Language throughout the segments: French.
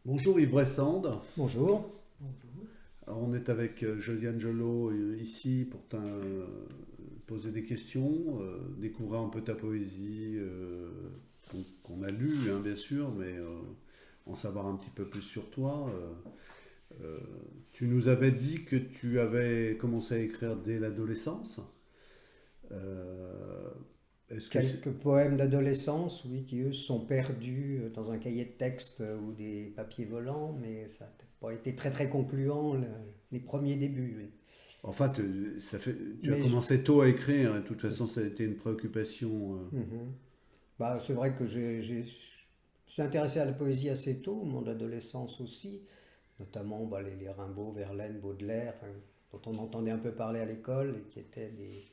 Bonjour Yves Bressand. Bonjour. Alors, on est avec Josiane Gelot ici pour poser des questions, découvrir un peu ta poésie qu'on a lue, hein, bien sûr, mais en savoir un petit peu plus sur toi. Tu nous avais dit que tu avais commencé à écrire dès l'adolescence. Euh, Est-ce que c'est... Quelques poèmes d'adolescence, oui, qui eux sont perdus dans un cahier de texte ou des papiers volants, mais ça n'a pas été très très concluant les premiers débuts. Oui. Enfin, tu as Mais je- commencé tôt à écrire, hein. De toute façon, ça a été une préoccupation. Mhm. Bah, c'est vrai que je suis intéressé à la poésie assez tôt, au moment de l'adolescence aussi, notamment bah, les Rimbaud, Verlaine, Baudelaire, enfin, dont on entendait un peu parler à l'école et qui étaient des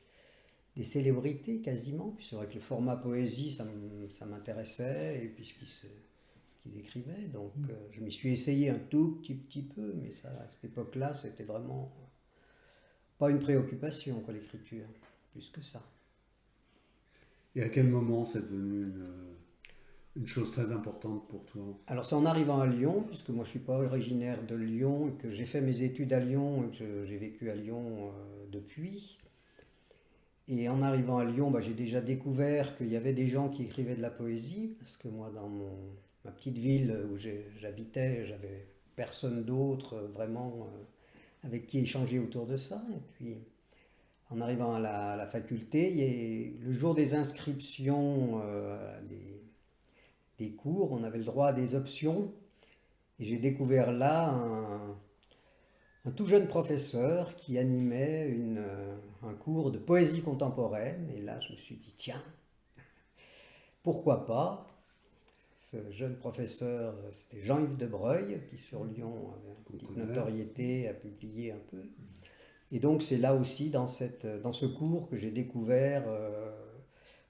célébrités quasiment. Puis c'est vrai que le format poésie, ça m'intéressait, et puis ce qu'ils écrivaient. Donc je m'y suis essayé un tout petit peu, mais ça, à cette époque-là, c'était vraiment pas une préoccupation, quoi, l'écriture, plus que ça. Et à quel moment c'est devenu une chose très importante pour toi? Alors c'est en arrivant à Lyon, puisque moi je suis pas originaire de Lyon, et que j'ai fait mes études à Lyon, et que j'ai vécu à Lyon depuis. Et en arrivant à Lyon, bah, j'ai déjà découvert qu'il y avait des gens qui écrivaient de la poésie, parce que moi, ma petite ville où j'habitais, j'avais personne d'autre vraiment avec qui échanger autour de ça. Et puis, en arrivant à la faculté, le jour des inscriptions des cours, on avait le droit à des options. Et j'ai découvert là un tout jeune professeur qui animait un cours de poésie contemporaine. Et là, je me suis dit, tiens, pourquoi pas? Ce jeune professeur, c'était Jean-Yves Debreuil, qui sur Lyon avait une Qu'on petite connaît? notoriété, a publié un peu. Et donc c'est là aussi, dans ce cours, que j'ai découvert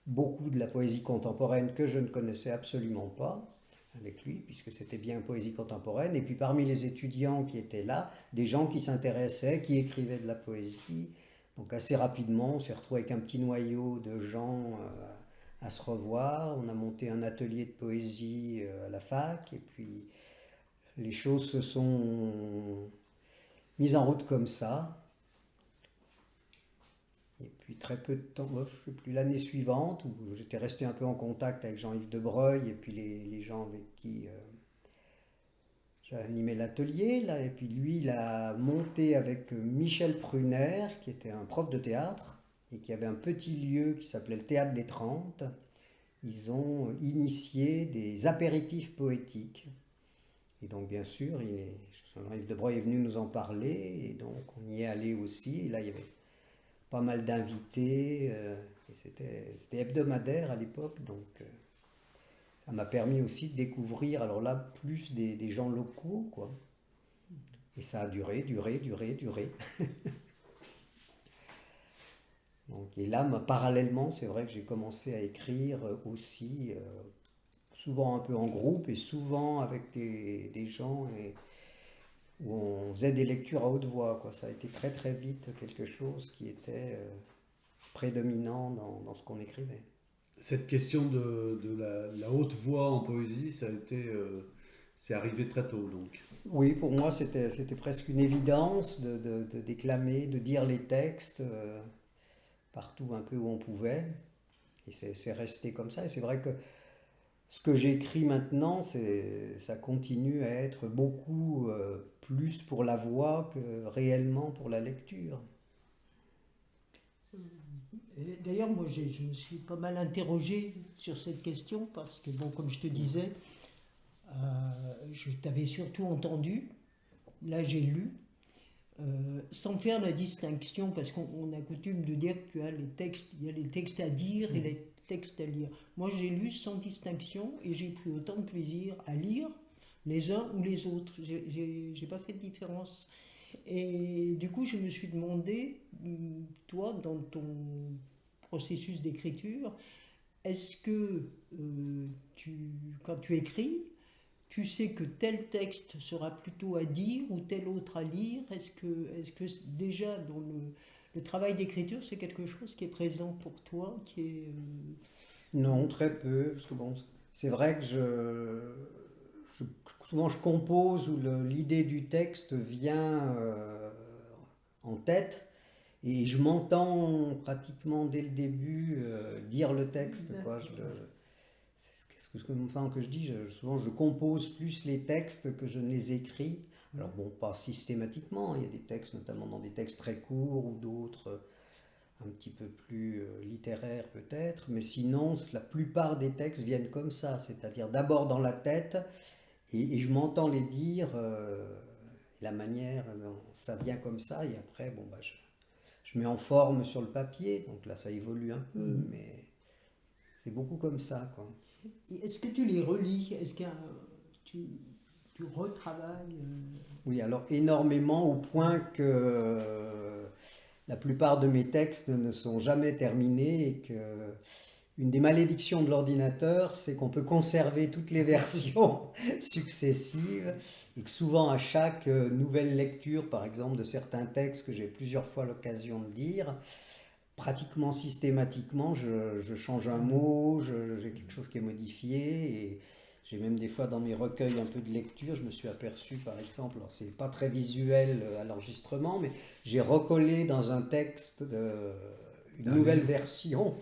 beaucoup de la poésie contemporaine que je ne connaissais absolument pas avec lui, puisque c'était bien poésie contemporaine. Et puis parmi les étudiants qui étaient là, des gens qui s'intéressaient, qui écrivaient de la poésie. Donc assez rapidement, on s'est retrouvé avec un petit noyau de gens à se revoir. On a monté un atelier de poésie à la fac, et puis les choses se sont mises en route comme ça. Et puis très peu de temps, je ne sais plus, l'année suivante, où j'étais resté un peu en contact avec Jean-Yves Debreuil et puis les gens avec qui j'ai animé l'atelier, là, et puis lui, il a monté avec Michel Pruner, qui était un prof de théâtre, et qui avait un petit lieu qui s'appelait le Théâtre des Trente. Ils ont initié des apéritifs poétiques. Et donc, bien sûr, Jean-Yves Debreuil est venu nous en parler, et donc on y est allé aussi. Et là, il y avait pas mal d'invités, et c'était hebdomadaire à l'époque, donc ça m'a permis aussi de découvrir, alors là, plus des gens locaux, quoi. Et ça a duré. Donc, et là, parallèlement, c'est vrai que j'ai commencé à écrire aussi, souvent un peu en groupe et souvent avec des gens où on faisait des lectures à haute voix, quoi. Ça a été très très vite quelque chose qui était prédominant dans ce qu'on écrivait. Cette question de la haute voix en poésie, c'est arrivé très tôt, donc. Oui, pour moi, c'était presque une évidence de déclamer, de dire les textes partout un peu où on pouvait. Et c'est resté comme ça. Et c'est vrai que ce que j'écris maintenant, ça continue à être beaucoup plus pour la voix que réellement pour la lecture. Et d'ailleurs, moi, je me suis pas mal interrogé sur cette question parce que, bon, comme je te disais, je t'avais surtout entendu, là j'ai lu, sans faire la distinction, parce qu'on a coutume de dire que tu as les textes, il y a les textes à dire et les textes à lire. Moi, j'ai lu sans distinction et j'ai pris autant de plaisir à lire les uns ou les autres. J'ai pas fait de différence. Et du coup, je me suis demandé, toi, dans ton processus d'écriture, est-ce que quand tu écris, tu sais que tel texte sera plutôt à dire ou tel autre à lire? Est-ce que déjà dans le travail d'écriture, c'est quelque chose qui est présent pour toi, qui est... Non, très peu. Parce que bon, c'est vrai que souvent je compose où l'idée du texte vient en tête et je m'entends pratiquement dès le début dire le texte, quoi. C'est ce que je dis, souvent je compose plus les textes que je ne les écris. Alors bon, pas systématiquement, il y a des textes, notamment dans des textes très courts ou d'autres un petit peu plus littéraires peut-être, mais sinon la plupart des textes viennent comme ça, c'est-à-dire d'abord dans la tête et je m'entends les dire, la manière, ça vient comme ça et après bon, bah, je mets en forme sur le papier, donc là ça évolue un peu, mais c'est beaucoup comme ça, quoi. Est-ce que tu les relis? Est-ce que tu retravailles Oui, alors énormément au point que la plupart de mes textes ne sont jamais terminés et que une des malédictions de l'ordinateur, c'est qu'on peut conserver toutes les versions successives et que souvent à chaque nouvelle lecture, par exemple de certains textes que j'ai plusieurs fois l'occasion de dire, pratiquement systématiquement, je change un mot, j'ai quelque chose qui est modifié et j'ai même des fois dans mes recueils un peu de lecture, je me suis aperçu par exemple, alors c'est pas très visuel à l'enregistrement, mais j'ai recollé dans un texte une nouvelle version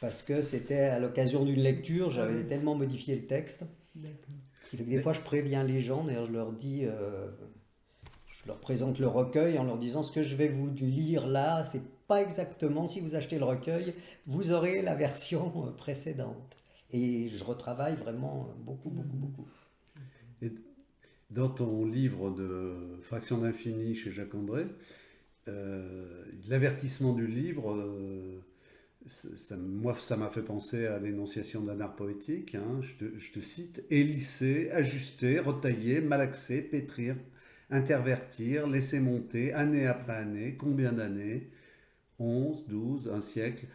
parce que c'était à l'occasion d'une lecture, j'avais tellement modifié le texte. Ce qui fait que des fois je préviens les gens, d'ailleurs je leur dis, je leur présente le recueil en leur disant ce que je vais vous lire là, c'est pas exactement, si vous achetez le recueil, vous aurez la version précédente. Et je retravaille vraiment beaucoup. Et dans ton livre de Fraction d'infini chez Jacques André, l'avertissement du livre, moi, ça m'a fait penser à l'énonciation d'un art poétique. Hein. Je te cite: hélisser, ajuster, retailler, malaxer, pétrir, intervertir, laisser monter, année après année, combien d'années? 11, 12, un siècle,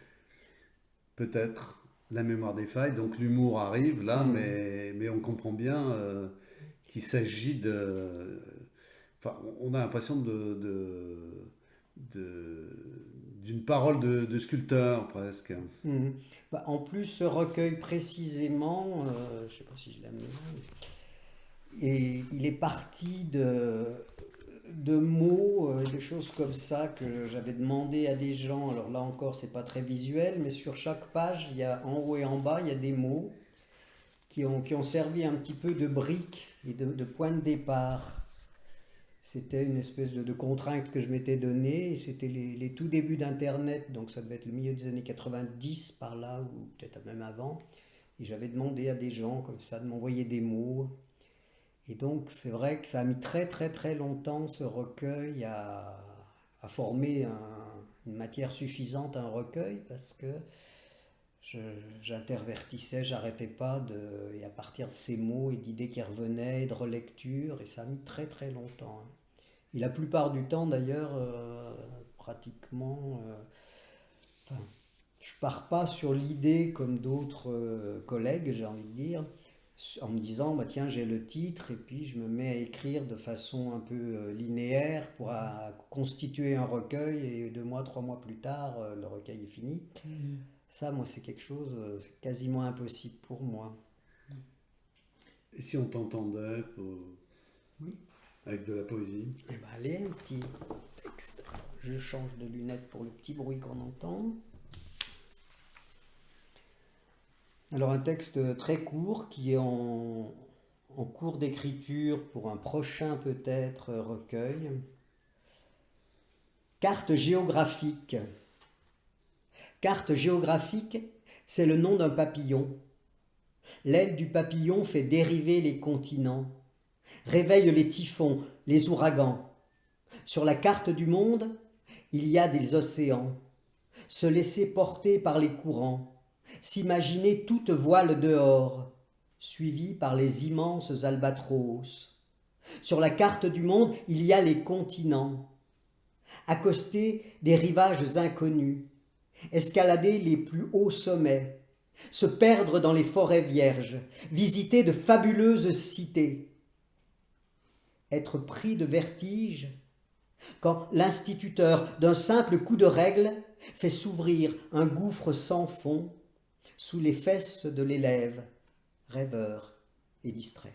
peut-être la mémoire des failles. Donc l'humour arrive là, mais on comprend bien qu'il s'agit de... Enfin, on a l'impression d'une parole de sculpteur presque. Bah, en plus, ce recueil précisément, je ne sais pas si je l'ai amené là, et il est parti de mots, des choses comme ça que j'avais demandé à des gens. Alors là encore, c'est pas très visuel, mais sur chaque page, il y a en haut et en bas, il y a des mots qui ont servi un petit peu de briques et de point de départ. C'était une espèce de contrainte que je m'étais donnée. C'était les tout débuts d'Internet, donc ça devait être le milieu des années 90 par là, ou peut-être même avant. Et j'avais demandé à des gens comme ça de m'envoyer des mots. Et donc c'est vrai que ça a mis très longtemps ce recueil à former une matière suffisante à un recueil parce que j'intervertissais, j'arrêtais pas et à partir de ces mots et d'idées qui revenaient, de relecture, et ça a mis très longtemps. Hein. Et la plupart du temps d'ailleurs, pratiquement, enfin, je pars pas sur l'idée comme d'autres collègues, j'ai envie de dire, en me disant bah tiens j'ai le titre et puis je me mets à écrire de façon un peu linéaire pour constituer un recueil et 2 mois, 3 mois plus tard le recueil est fini. Ça moi c'est quelque chose, c'est quasiment impossible pour moi. Et si on t'entendait avec de la poésie? Eh ben allez, un petit texte. Je change de lunettes pour le petit bruit qu'on entend. Alors un texte très court qui est en cours d'écriture pour un prochain peut-être recueil. Carte géographique. Carte géographique, c'est le nom d'un papillon. L'aile du papillon fait dériver les continents, réveille les typhons, les ouragans. Sur la carte du monde, il y a des océans. Se laisser porter par les courants. S'imaginer toute voile dehors, suivie par les immenses albatros. Sur la carte du monde, il y a les continents. Accoster des rivages inconnus, escalader les plus hauts sommets, se perdre dans les forêts vierges, visiter de fabuleuses cités. Être pris de vertige quand l'instituteur, d'un simple coup de règle, fait s'ouvrir un gouffre sans fond sous les fesses de l'élève, rêveur et distrait.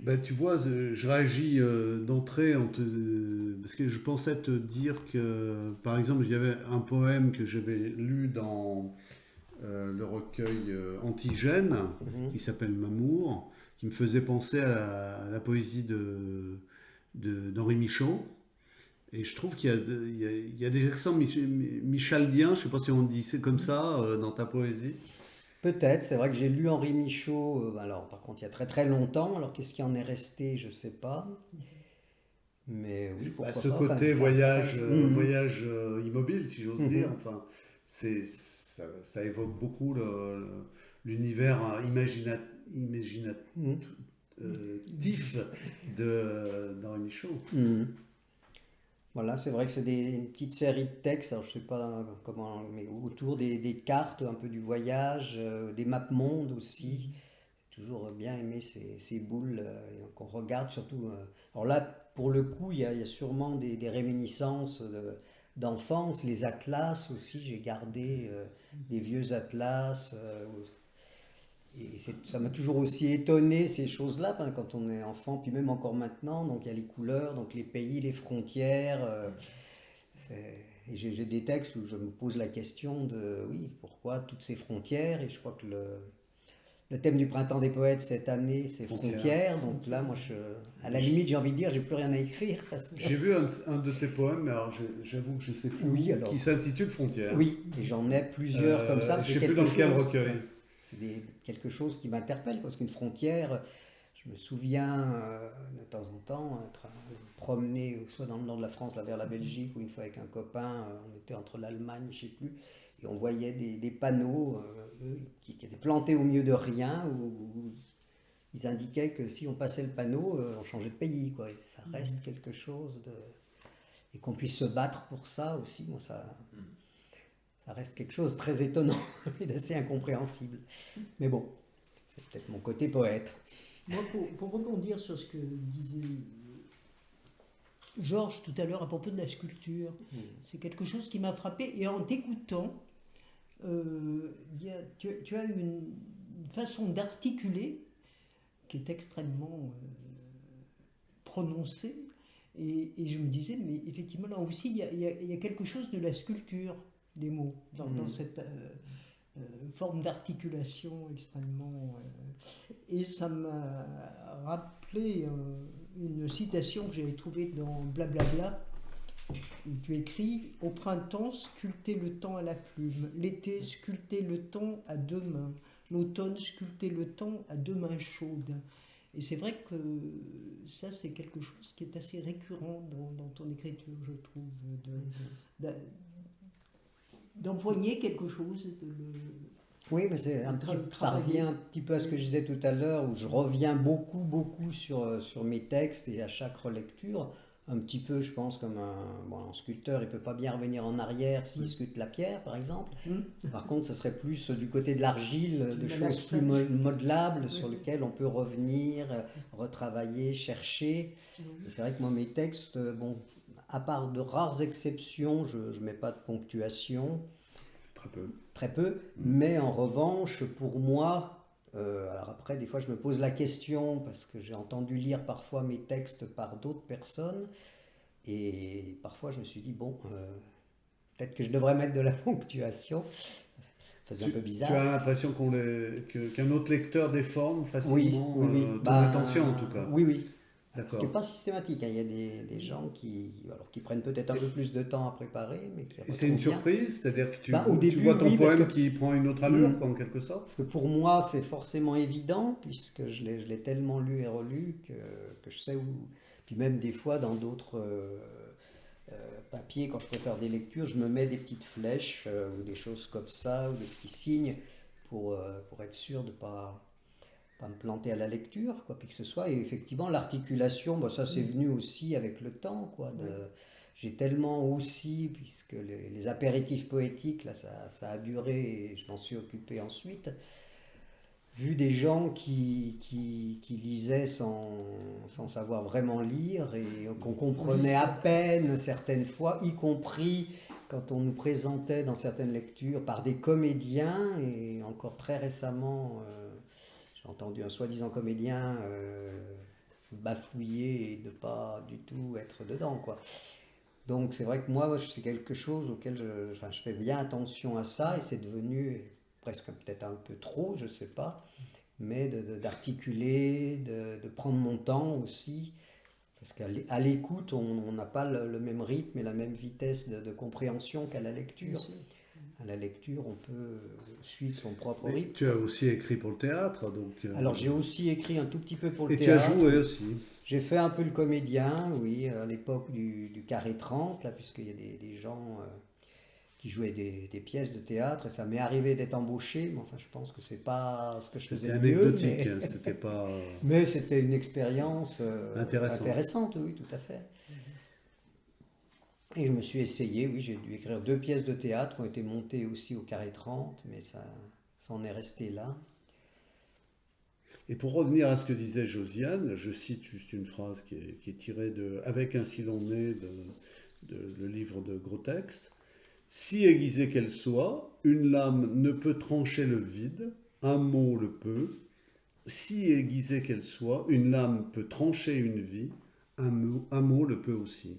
Ben, tu vois, je réagis d'entrée parce que je pensais te dire que, par exemple, il y avait un poème que j'avais lu dans le recueil Antigène, Mhm. qui s'appelle Mamour, qui me faisait penser à la poésie d'Henri Michaud. Et je trouve qu'il y a, il y a des accents michaldiens, je ne sais pas si on dit c'est comme ça dans ta poésie. Peut-être, c'est vrai que j'ai lu Henri Michaud, alors par contre il y a très très longtemps, alors qu'est-ce qui en est resté, je sais pas. Mais oui, Bah, pourquoi ce pas, enfin, côté voyage, Mhm. voyage immobile, si j'ose dire, Mhm. enfin, ça évoque beaucoup l'univers imaginatif Mhm. d'Henri Michaud. Mhm. Voilà, c'est vrai que c'est une petite série de textes, alors je sais pas comment, mais autour des cartes, un peu du voyage, des maps mondes aussi. J'ai toujours bien aimé ces boules qu'on regarde, surtout. Alors là, pour le coup, il y a sûrement des réminiscences d'enfance, les atlas aussi, j'ai gardé des vieux atlas. Et ça m'a toujours aussi étonné ces choses-là quand on est enfant, puis même encore maintenant. Donc il y a les couleurs, donc les pays, les frontières. Et j'ai des textes où je me pose la question de, oui, pourquoi toutes ces frontières? Et je crois que le thème du printemps des poètes cette année, c'est Frontière. frontières. Donc là, moi, à la limite, j'ai envie de dire, j'ai plus rien à écrire parce que J'ai vu un de tes poèmes, mais alors j'avoue que je ne sais plus oui, où, qui alors s'intitule Frontière. oui, et j'en ai plusieurs comme ça. Je C'est ne sais plus quelque dans quel chose, recueil. ouais, c'est quelque chose qui m'interpelle parce qu'une frontière. Je me souviens de temps en temps être promené soit dans le nord de la France, là vers la Belgique, ou une fois avec un copain, on était entre l'Allemagne, je ne sais plus, et on voyait des panneaux qui étaient plantés au milieu de rien, où ils indiquaient que si on passait le panneau, on changeait de pays, quoi. Et ça reste quelque chose de... Et qu'on puisse se battre pour ça aussi, moi, ça reste quelque chose de très étonnant et d'assez incompréhensible. Mais bon, c'est peut-être mon côté poète. Moi, pour rebondir sur ce que disait Georges tout à l'heure à propos de la sculpture, c'est quelque chose qui m'a frappé. Et en t'écoutant, tu as une façon d'articuler qui est extrêmement prononcée. Et je me disais, mais effectivement, là aussi, il y a quelque chose de la sculpture des mots dans cette forme d'articulation extrêmement. Et ça m'a rappelé une citation que j'avais trouvée dans Blablabla, où tu écris: au printemps, sculpter le temps à la plume, l'été, sculpter le temps à deux mains, l'automne, sculpter le temps à deux mains chaudes. Et c'est vrai que ça, c'est quelque chose qui est assez récurrent dans ton écriture, je trouve, d'empoigner quelque chose, Oui, mais ça revient un petit peu à ce que je disais tout à l'heure, où je reviens beaucoup sur mes textes et à chaque relecture, un petit peu, je pense, comme un sculpteur, il peut pas bien revenir en arrière s'il sculpte la pierre, par exemple. Par contre, ce serait plus du côté de l'argile, de choses plus modelables sur lesquelles on peut revenir, retravailler, chercher. Et c'est vrai que moi, mes textes, bon, à part de rares exceptions, je ne mets pas de ponctuation. Très peu. Très peu, mais en revanche, pour moi, alors après, des fois, je me pose la question parce que j'ai entendu lire parfois mes textes par d'autres personnes, et parfois je me suis dit, bon, peut-être que je devrais mettre de la ponctuation. Ça faisait un peu Tu as bizarre. l'impression qu'un autre lecteur déforme Oui, facilement oui, oui. ton attention en tout cas. Oui, oui. Ce qui n'est D'accord. pas systématique, hein. Il y a des gens qui prennent peut-être un peu plus de temps à préparer, mais qui Et c'est une retrouvent bien. surprise, c'est-à-dire que Au tu début, vois ton oui, parce que poème qui prend une autre allure, Hmm. quoi, en quelque sorte. Parce que pour moi, c'est forcément évident, puisque je l'ai tellement lu et relu que je sais où. Puis même des fois, dans d'autres papiers, quand je prépare des lectures, je me mets des petites flèches ou des choses comme ça, ou des petits signes pour être sûr de ne pas me planter à la lecture, quoi, puis que ce soit. Et effectivement, l'articulation, bah, ça c'est venu aussi avec le temps, quoi. J'ai tellement aussi, puisque les apéritifs poétiques, là, ça a duré et je m'en suis occupé ensuite, vu des gens qui lisaient sans savoir vraiment lire et qu'on comprenait à peine certaines fois, y compris quand on nous présentait dans certaines lectures par des comédiens, et encore très récemment, j'ai entendu un soi-disant comédien bafouiller et de pas du tout être dedans, quoi. Donc c'est vrai que moi, c'est quelque chose auquel je fais bien attention à ça, et c'est devenu presque peut-être un peu trop, je sais pas, mais d'articuler, de prendre mon temps aussi, parce qu'à l'écoute, on n'a pas le même rythme et la même vitesse de compréhension qu'à la Bien lecture. sûr. À la lecture, on peut suivre son propre Mais rythme. tu as aussi écrit pour le théâtre, donc... Alors j'ai aussi écrit un tout petit peu pour le Et tu as théâtre. joué aussi. J'ai fait un peu le comédien, oui, à l'époque du Carré 30, là, puisqu'il y a des gens qui jouaient des pièces de théâtre, et ça m'est arrivé d'être embauché, mais enfin je pense que c'est pas ce que je faisais C'était de mieux, anecdotique, hein, c'était pas mais c'était une expérience intéressant. intéressante, oui, tout à fait. Et je me suis essayé, oui, j'ai dû écrire 2 pièces de théâtre qui ont été montées aussi au Carré 30, mais ça en est resté là. Et pour revenir à ce que disait Josiane, je cite juste une phrase qui est tirée de Avec un si long nez le livre de Gros Texte. Si aiguisée qu'elle soit, une lame ne peut trancher le vide, un mot le peut. Si aiguisée qu'elle soit, une lame peut trancher une vie, un mot le peut aussi.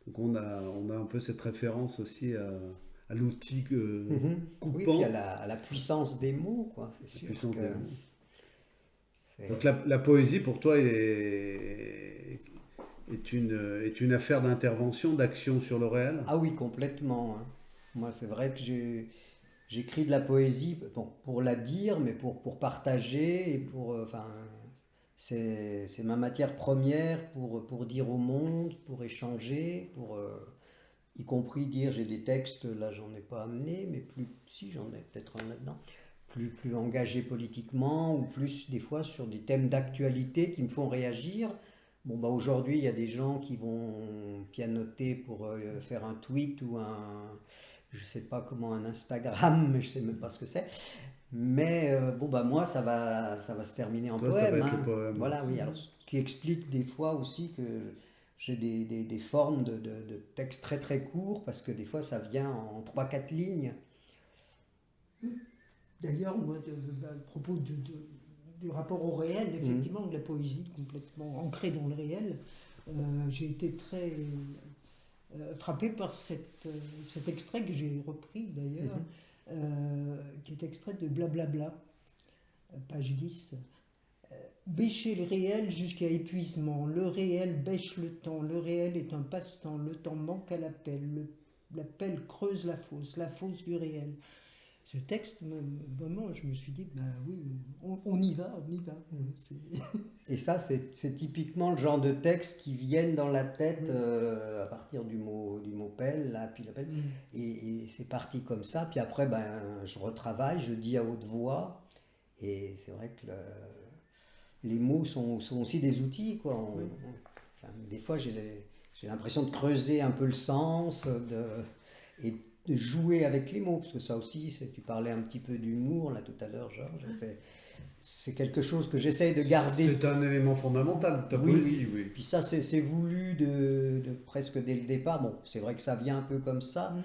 Donc on a un peu cette référence aussi à l'outil Oui, puis coupant, à la puissance des mots, quoi, c'est la sûr puissance que des mots. c'est... Donc la poésie pour toi est une affaire d'intervention, d'action sur le réel. Ah oui, complètement, hein. Moi, c'est vrai que j'écris de la poésie, bon, pour la dire, mais pour partager et enfin, c'est ma matière première pour dire au monde, pour échanger, y compris dire, j'ai des textes, là, j'en ai pas amené, mais si, j'en ai peut-être un là-dedans, plus engagé politiquement, ou plus des fois sur des thèmes d'actualité qui me font réagir. Bon, bah aujourd'hui, il y a des gens qui vont pianoter pour faire un tweet ou je sais pas comment, un Instagram, mais je sais même pas ce que c'est. Mais bon, bah moi, ça va se terminer en Toi, ça va poème, être le hein. poème. Voilà, oui. Alors, ce qui explique des fois aussi que j'ai des formes de textes très très courts, parce que des fois, ça vient en 3 4 lignes. D'ailleurs, moi, à propos du rapport au réel, Mhm. effectivement, de la poésie complètement ancrée dans le réel, j'ai été très frappé par cet extrait que j'ai repris d'ailleurs, Mhm. qui est extrait de Blablabla, page 10. Bêcher le réel jusqu'à épuisement. Le réel bêche le temps. Le réel est un passe-temps. Le temps manque à l'appel. L'appel creuse la fosse du réel. Ce texte, vraiment, je me suis dit, bah oui, on y va, on y va. Et ça, c'est typiquement le genre de textes qui viennent dans la tête Mm. à partir du mot pelle, là, puis l'appel. Mm. Et c'est parti comme ça. Puis après, ben, je retravaille, je dis à haute voix. Et c'est vrai que les mots sont aussi des outils, quoi. Oui. Enfin, des fois, j'ai l'impression de creuser un peu le sens et de jouer avec les mots, parce que ça aussi, tu parlais un petit peu d'humour, là, tout à l'heure, Georges. C'est quelque chose que j'essaye de garder. C'est un élément fondamental de ta Oui, poésie, oui. Puis ça, c'est voulu de presque dès le départ. Bon, c'est vrai que ça vient un peu comme ça,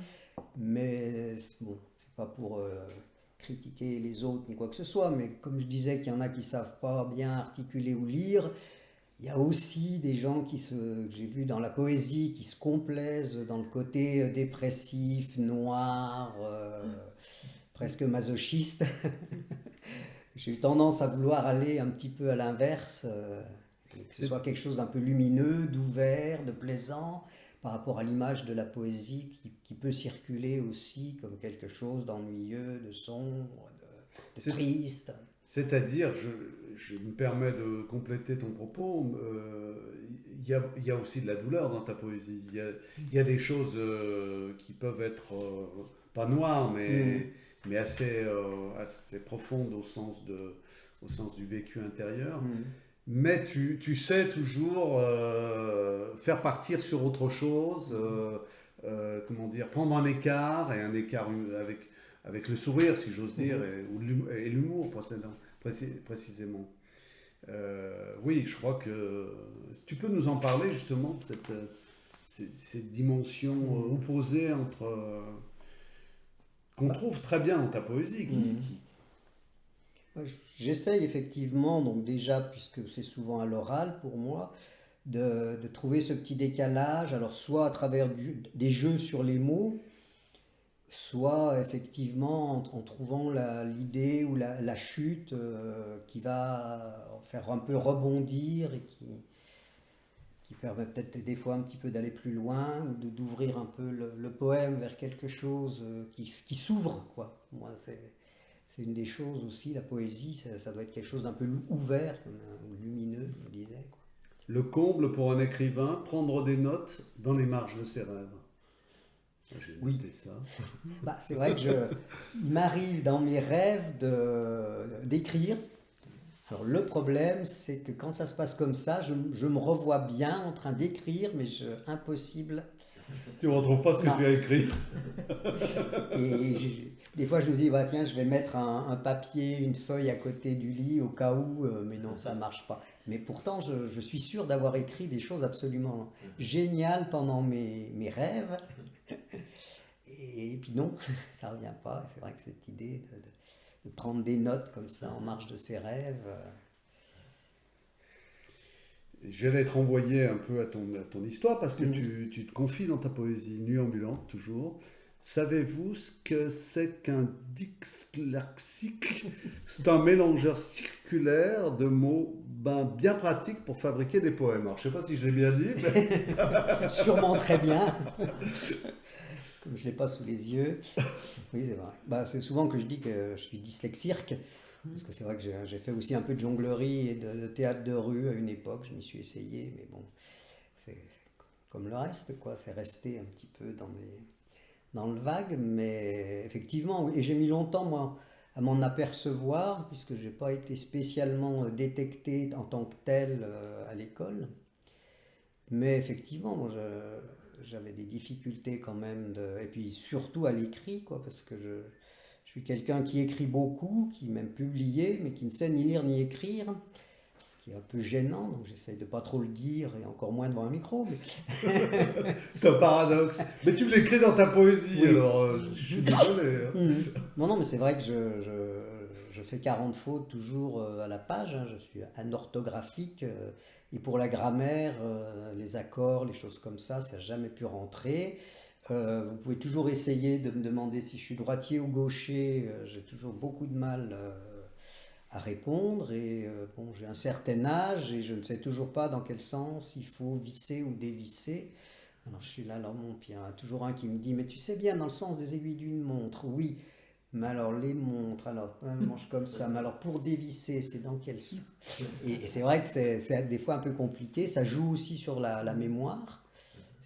mais bon, c'est pas pour critiquer les autres ni quoi que ce soit, mais comme je disais qu'il y en a qui savent pas bien articuler ou lire, il y a aussi des gens que j'ai vu dans la poésie qui se complaisent dans le côté dépressif, noir, presque masochiste. J'ai eu tendance à vouloir aller un petit peu à l'inverse, et que ce soit quelque chose d'un peu lumineux, d'ouvert, de plaisant, par rapport à l'image de la poésie qui peut circuler aussi comme quelque chose d'ennuyeux, de sombre, de triste. C'est-à-dire, je me permets de compléter ton propos, il y a aussi de la douleur dans ta poésie. Il y a des choses qui peuvent être pas noires, mais assez profondes au sens du vécu intérieur. Mais tu sais toujours faire partir sur autre chose, comment dire, prendre un écart, et un écart avec le sourire, si j'ose dire, et l'humour précisément. Oui, je crois que tu peux nous en parler justement de cette dimension opposée entre qu'on trouve très bien dans ta poésie. J'essaye effectivement, donc déjà, puisque c'est souvent à l'oral pour moi, de trouver ce petit décalage, alors soit à travers des jeux sur les mots, soit effectivement en trouvant l'idée ou la chute qui va faire un peu rebondir et qui permet peut-être des fois un petit peu d'aller plus loin ou d'ouvrir un peu le poème vers quelque chose qui s'ouvre, quoi. Moi, c'est une des choses aussi, la poésie, ça doit être quelque chose d'un peu ouvert, lumineux, je disais, quoi. Le comble pour un écrivain, prendre des notes dans les marges de ses rêves. J'ai noté ça. Bah, c'est vrai que il m'arrive dans mes rêves d'écrire. Alors le problème, c'est que quand ça se passe comme ça, je me revois bien en train d'écrire, mais impossible. Tu ne retrouves pas ce que Non. tu as écrit. Et des fois, je me dis, bah, tiens, je vais mettre un papier, une feuille à côté du lit au cas où, mais non, ça ne marche pas. Mais pourtant, je suis sûr d'avoir écrit des choses absolument géniales pendant mes rêves. Et puis non, ça ne revient pas. C'est vrai que cette idée de prendre des notes comme ça en marge de ses rêves. J'allais te renvoyer un peu à ton histoire parce que tu te confies dans ta poésie Nuit ambulante, toujours. Savez-vous ce que c'est qu'un dyslexique? C'est un mélangeur circulaire de mots bien pratiques pour fabriquer des poèmes. Alors, je ne sais pas si je l'ai bien dit, mais... Sûrement très bien. Comme je ne l'ai pas sous les yeux. Oui, c'est vrai. Bah, c'est souvent que je dis que je suis dyslexique. Parce que c'est vrai que j'ai fait aussi un peu de jonglerie et de théâtre de rue à une époque. Je m'y suis essayé, mais bon, c'est comme le reste, quoi. C'est resté un petit peu dans le vague. Mais effectivement, et j'ai mis longtemps, moi, à m'en apercevoir, puisque je n'ai pas été spécialement détecté en tant que tel à l'école. Mais effectivement, moi, j'avais des difficultés quand même, et puis surtout à l'écrit, quoi, parce que je suis quelqu'un qui écrit beaucoup, qui même publié, mais qui ne sait ni lire ni écrire, ce qui est un peu gênant, donc j'essaye de pas trop le dire, et encore moins devant un micro. Mais... C'est un paradoxe. Mais tu me l'écris dans ta poésie, oui. Alors je suis désolé. Hein. Non, mais c'est vrai que je fais 40 fautes toujours à la page, hein, je suis anorthographique, et pour la grammaire, les accords, les choses comme ça n'a jamais pu rentrer. Vous pouvez toujours essayer de me demander si je suis droitier ou gaucher, j'ai toujours beaucoup de mal à répondre, et bon, j'ai un certain âge et je ne sais toujours pas dans quel sens il faut visser ou dévisser. Alors je suis là, alors mon pied, il y en a toujours un qui me dit, mais tu sais bien dans le sens des aiguilles d'une montre, oui. Mais alors les montres, alors un manche comme ça, mais alors pour dévisser, c'est dans quel sens? Et c'est vrai que c'est des fois un peu compliqué, ça joue aussi sur la mémoire.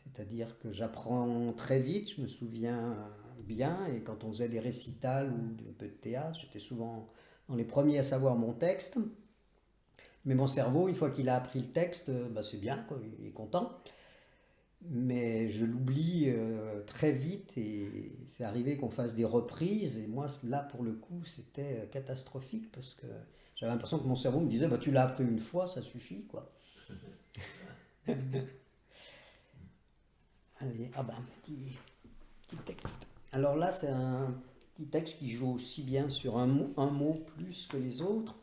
C'est-à-dire que j'apprends très vite, je me souviens bien, et quand on faisait des récitals ou un peu de théâtre, j'étais souvent dans les premiers à savoir mon texte. Mais mon cerveau, une fois qu'il a appris le texte, bah c'est bien, quoi, il est content. Mais je l'oublie très vite, et c'est arrivé qu'on fasse des reprises, et moi là pour le coup c'était catastrophique, parce que j'avais l'impression que mon cerveau me disait bah, tu l'as appris une fois, ça suffit, quoi. Allez, ah ben, un petit texte. Alors là, c'est un petit texte qui joue aussi bien sur un mot plus que les autres.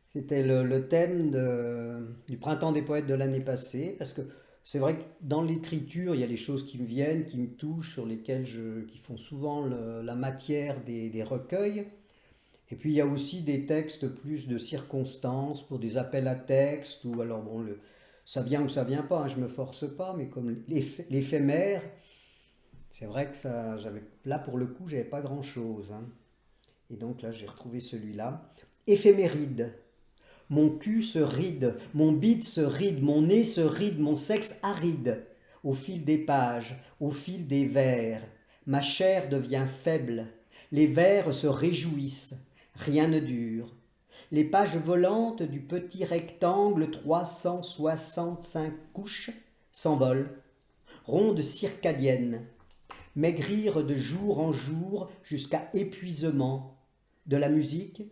C'était le thème du Printemps des poètes de l'année passée, parce que c'est vrai que dans l'écriture, il y a des choses qui me viennent, qui me touchent, sur lesquelles qui font souvent la matière des recueils. Et puis il y a aussi des textes plus de circonstances, pour des appels à texte, ou alors bon, ça vient ou ça vient pas, hein, je me force pas, mais comme l'éphémère, c'est vrai que là pour le coup, j'avais pas grand chose. Hein. Et donc là, j'ai retrouvé celui-là. Éphéméride. Mon cul se ride, mon bide se ride, mon nez se ride, mon sexe aride. Au fil des pages, au fil des vers, ma chair devient faible. Les vers se réjouissent, rien ne dure. Les pages volantes du petit rectangle 365 couches s'envolent, rondes circadiennes, maigrir de jour en jour jusqu'à épuisement. De la musique,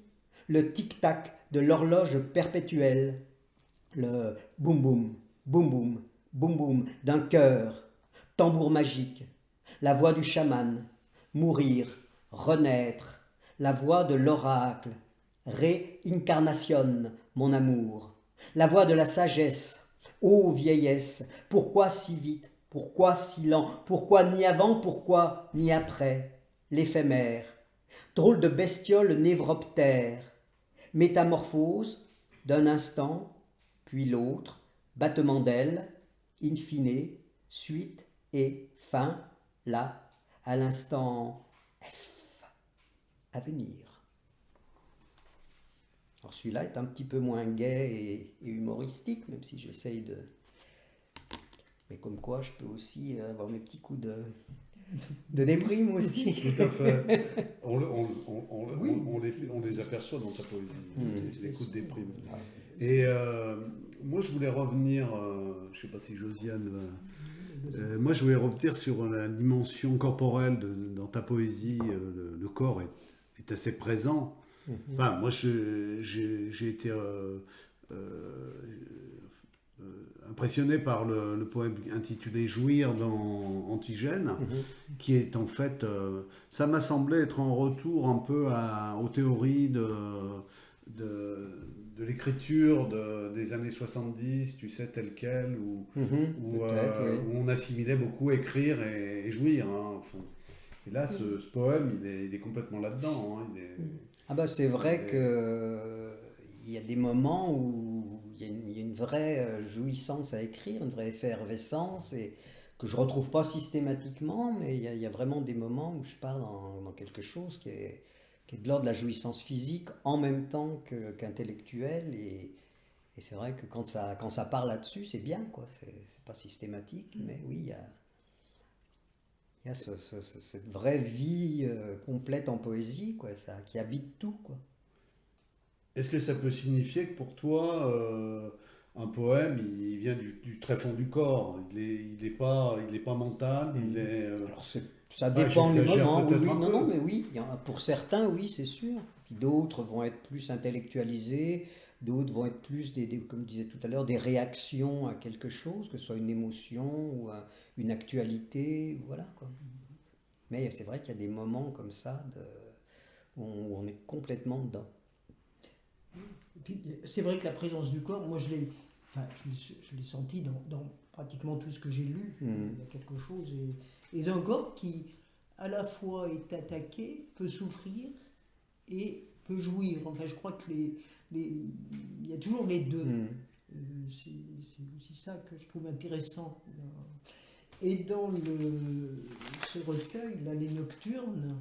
le tic-tac de l'horloge perpétuelle, le boum-boum, boum-boum, boum-boum d'un cœur, tambour magique, la voix du chaman, mourir, renaître, la voix de l'oracle, réincarnation, mon amour. La voix de la sagesse, ô vieillesse, pourquoi si vite, pourquoi si lent, pourquoi ni avant, pourquoi ni après, l'éphémère, drôle de bestiole névroptère, métamorphose d'un instant, puis l'autre, battement d'ailes, in fine, suite et fin, là, à l'instant F, à venir. Alors celui-là est un petit peu moins gai et humoristique, même si j'essaye de... Mais comme quoi, je peux aussi avoir mes petits coups de déprime aussi. Tout à fait. On les aperçoit dans ta poésie, les coups de déprime. Et moi, je voulais revenir, je ne sais pas si Josiane... moi, je voulais revenir sur la dimension corporelle dans ta poésie. Le corps est assez présent. Enfin, moi, j'ai été impressionné par le poème intitulé Jouir dans Antigène, qui est en fait, ça m'a semblé être un retour un peu aux théories de l'écriture des années 70, tu sais, telle quelle, où on assimilait beaucoup écrire et jouir. Hein, enfin. Et là, ce poème, il est complètement là-dedans. Hein, ah bah c'est vrai que il y a des moments où il y a une vraie jouissance à écrire, une vraie effervescence, et que je retrouve pas systématiquement, mais il y a vraiment des moments où je pars dans quelque chose qui est de l'ordre de la jouissance physique en même temps qu'intellectuelle, et c'est vrai que quand ça part là-dessus, c'est bien, quoi. C'est pas systématique, mais oui, il y a cette vraie vie complète en poésie, quoi, qui habite tout, quoi. Est-ce que ça peut signifier que pour toi, un poème, il vient du très fond du corps, il est pas mental, il est... Alors ça dépend du moment, oui, non, non, mais oui, pour certains, oui, c'est sûr. Puis d'autres vont être plus intellectualisés, d'autres vont être plus, comme je disais tout à l'heure, des réactions à quelque chose, que ce soit une émotion ou une actualité, voilà, quoi. Mais c'est vrai qu'il y a des moments comme ça où on est complètement dedans. C'est vrai que la présence du corps, moi je l'ai senti dans pratiquement tout ce que j'ai lu. Il y a quelque chose, et d'un corps qui à la fois est attaqué, peut souffrir et peut jouir. Enfin, je crois que il y a toujours les deux. C'est aussi ça que je trouve intéressant. Et dans ce recueil, là, les Nocturnes,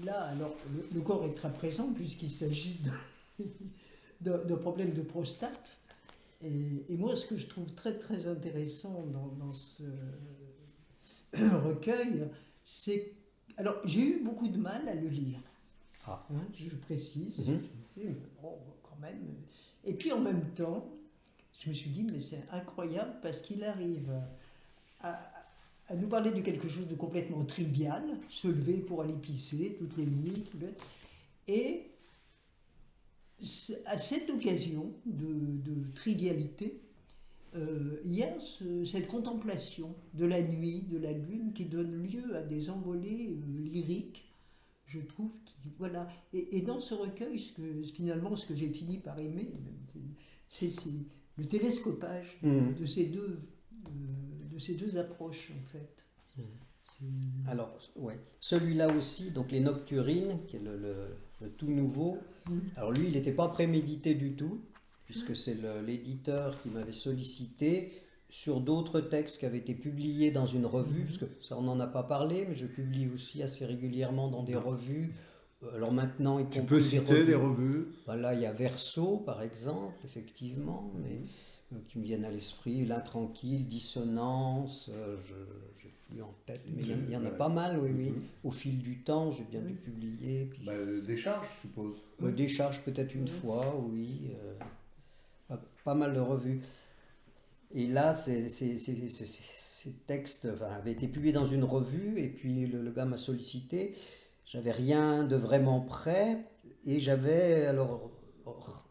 là, alors, le corps est très présent puisqu'il s'agit d'un problème de prostate. Et moi, ce que je trouve très très intéressant dans ce recueil, c'est... Alors, j'ai eu beaucoup de mal à le lire. Hein, je précise, je sais, mais bon, quand même. Et puis en même temps, je me suis dit, mais c'est incroyable parce qu'il arrive à nous parler de quelque chose de complètement trivial, se lever pour aller pisser toutes les nuits, et à cette occasion de trivialité, il y a cette contemplation de la nuit, de la lune, qui donne lieu à des envolées lyriques, je trouve. Voilà. Et dans ce recueil, finalement, ce que j'ai fini par aimer, c'est le télescopage de ces deux approches, en fait. Alors, ouais. Celui-là aussi, donc les Nocturines, qui est le tout nouveau. Alors lui, il n'était pas prémédité du tout, puisque c'est l'éditeur qui m'avait sollicité sur d'autres textes qui avaient été publiés dans une revue, parce que ça, on n'en a pas parlé, mais je publie aussi assez régulièrement dans des revues. Alors maintenant, tu peux citer les revues? Voilà, il y a Verso, par exemple, effectivement, mais qui me viennent à l'esprit, L'Intranquille, Dissonance, je n'ai plus en tête, mais il y en a pas mal, oui. Au fil du temps, j'ai bien dû publier. Puis... Décharge, je suppose. Décharge peut-être une fois, oui. Pas mal de revues. Et là, ces textes avaient été publiés dans une revue, et puis le gars m'a sollicité. J'avais rien de vraiment prêt, et j'avais alors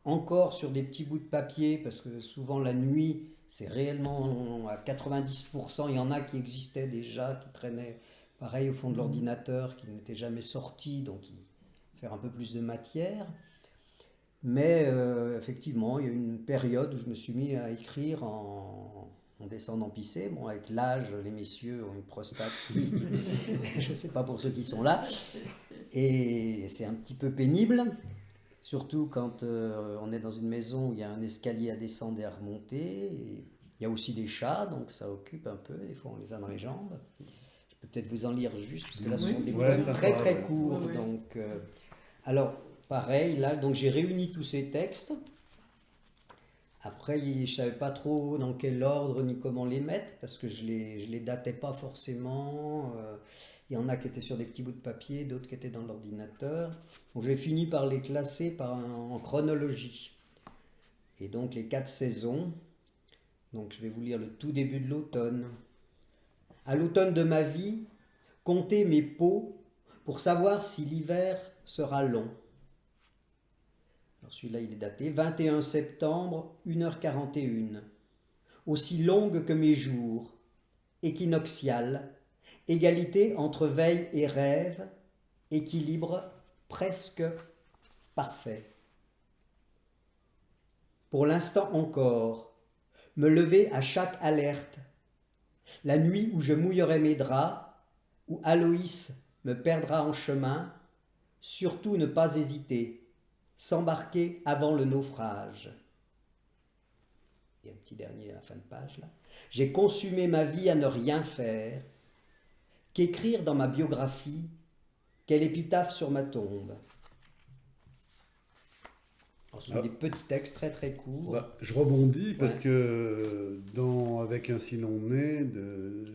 encore sur des petits bouts de papier, parce que souvent la nuit, c'est réellement à 90%, il y en a qui existaient déjà, qui traînaient pareil au fond de l'ordinateur, qui n'étaient jamais sortis, donc faire un peu plus de matière. Mais effectivement, il y a eu une période où je me suis mis à écrire en descendant pisser. Bon, avec l'âge, les messieurs ont une prostate qui... je ne sais pas pour ceux qui sont là. Et c'est un petit peu pénible, surtout quand on est dans une maison où il y a un escalier à descendre et à remonter. Et il y a aussi des chats, donc ça occupe un peu. Des fois, on les a dans les jambes. Je peux peut-être vous en lire juste, parce que là, ce sont des poèmes très très courts. Oui. Donc, alors, pareil, là, donc j'ai réuni tous ces textes. Après, je ne savais pas trop dans quel ordre ni comment les mettre, parce que je les datais pas forcément. Il y en a qui étaient sur des petits bouts de papier, d'autres qui étaient dans l'ordinateur. Donc j'ai fini par les classer en chronologie. Et donc les 4 saisons. Donc je vais vous lire le tout début de l'automne. À l'automne de ma vie, comptez mes peaux pour savoir si l'hiver sera long. Alors celui-là, il est daté 21 septembre, 1h41. Aussi longue que mes jours, équinoxiale, égalité entre veille et rêve, équilibre presque parfait. Pour l'instant encore, me lever à chaque alerte, la nuit où je mouillerai mes draps, où Aloïs me perdra en chemin, surtout ne pas hésiter. S'embarquer avant le naufrage. Il y a un petit dernier à la fin de page là. J'ai consumé ma vie à ne rien faire, qu'écrire dans ma biographie, quelle épitaphe sur ma tombe. Alors, ce sont des petits textes très très courts. Je rebondis parce que Avec un si long nez,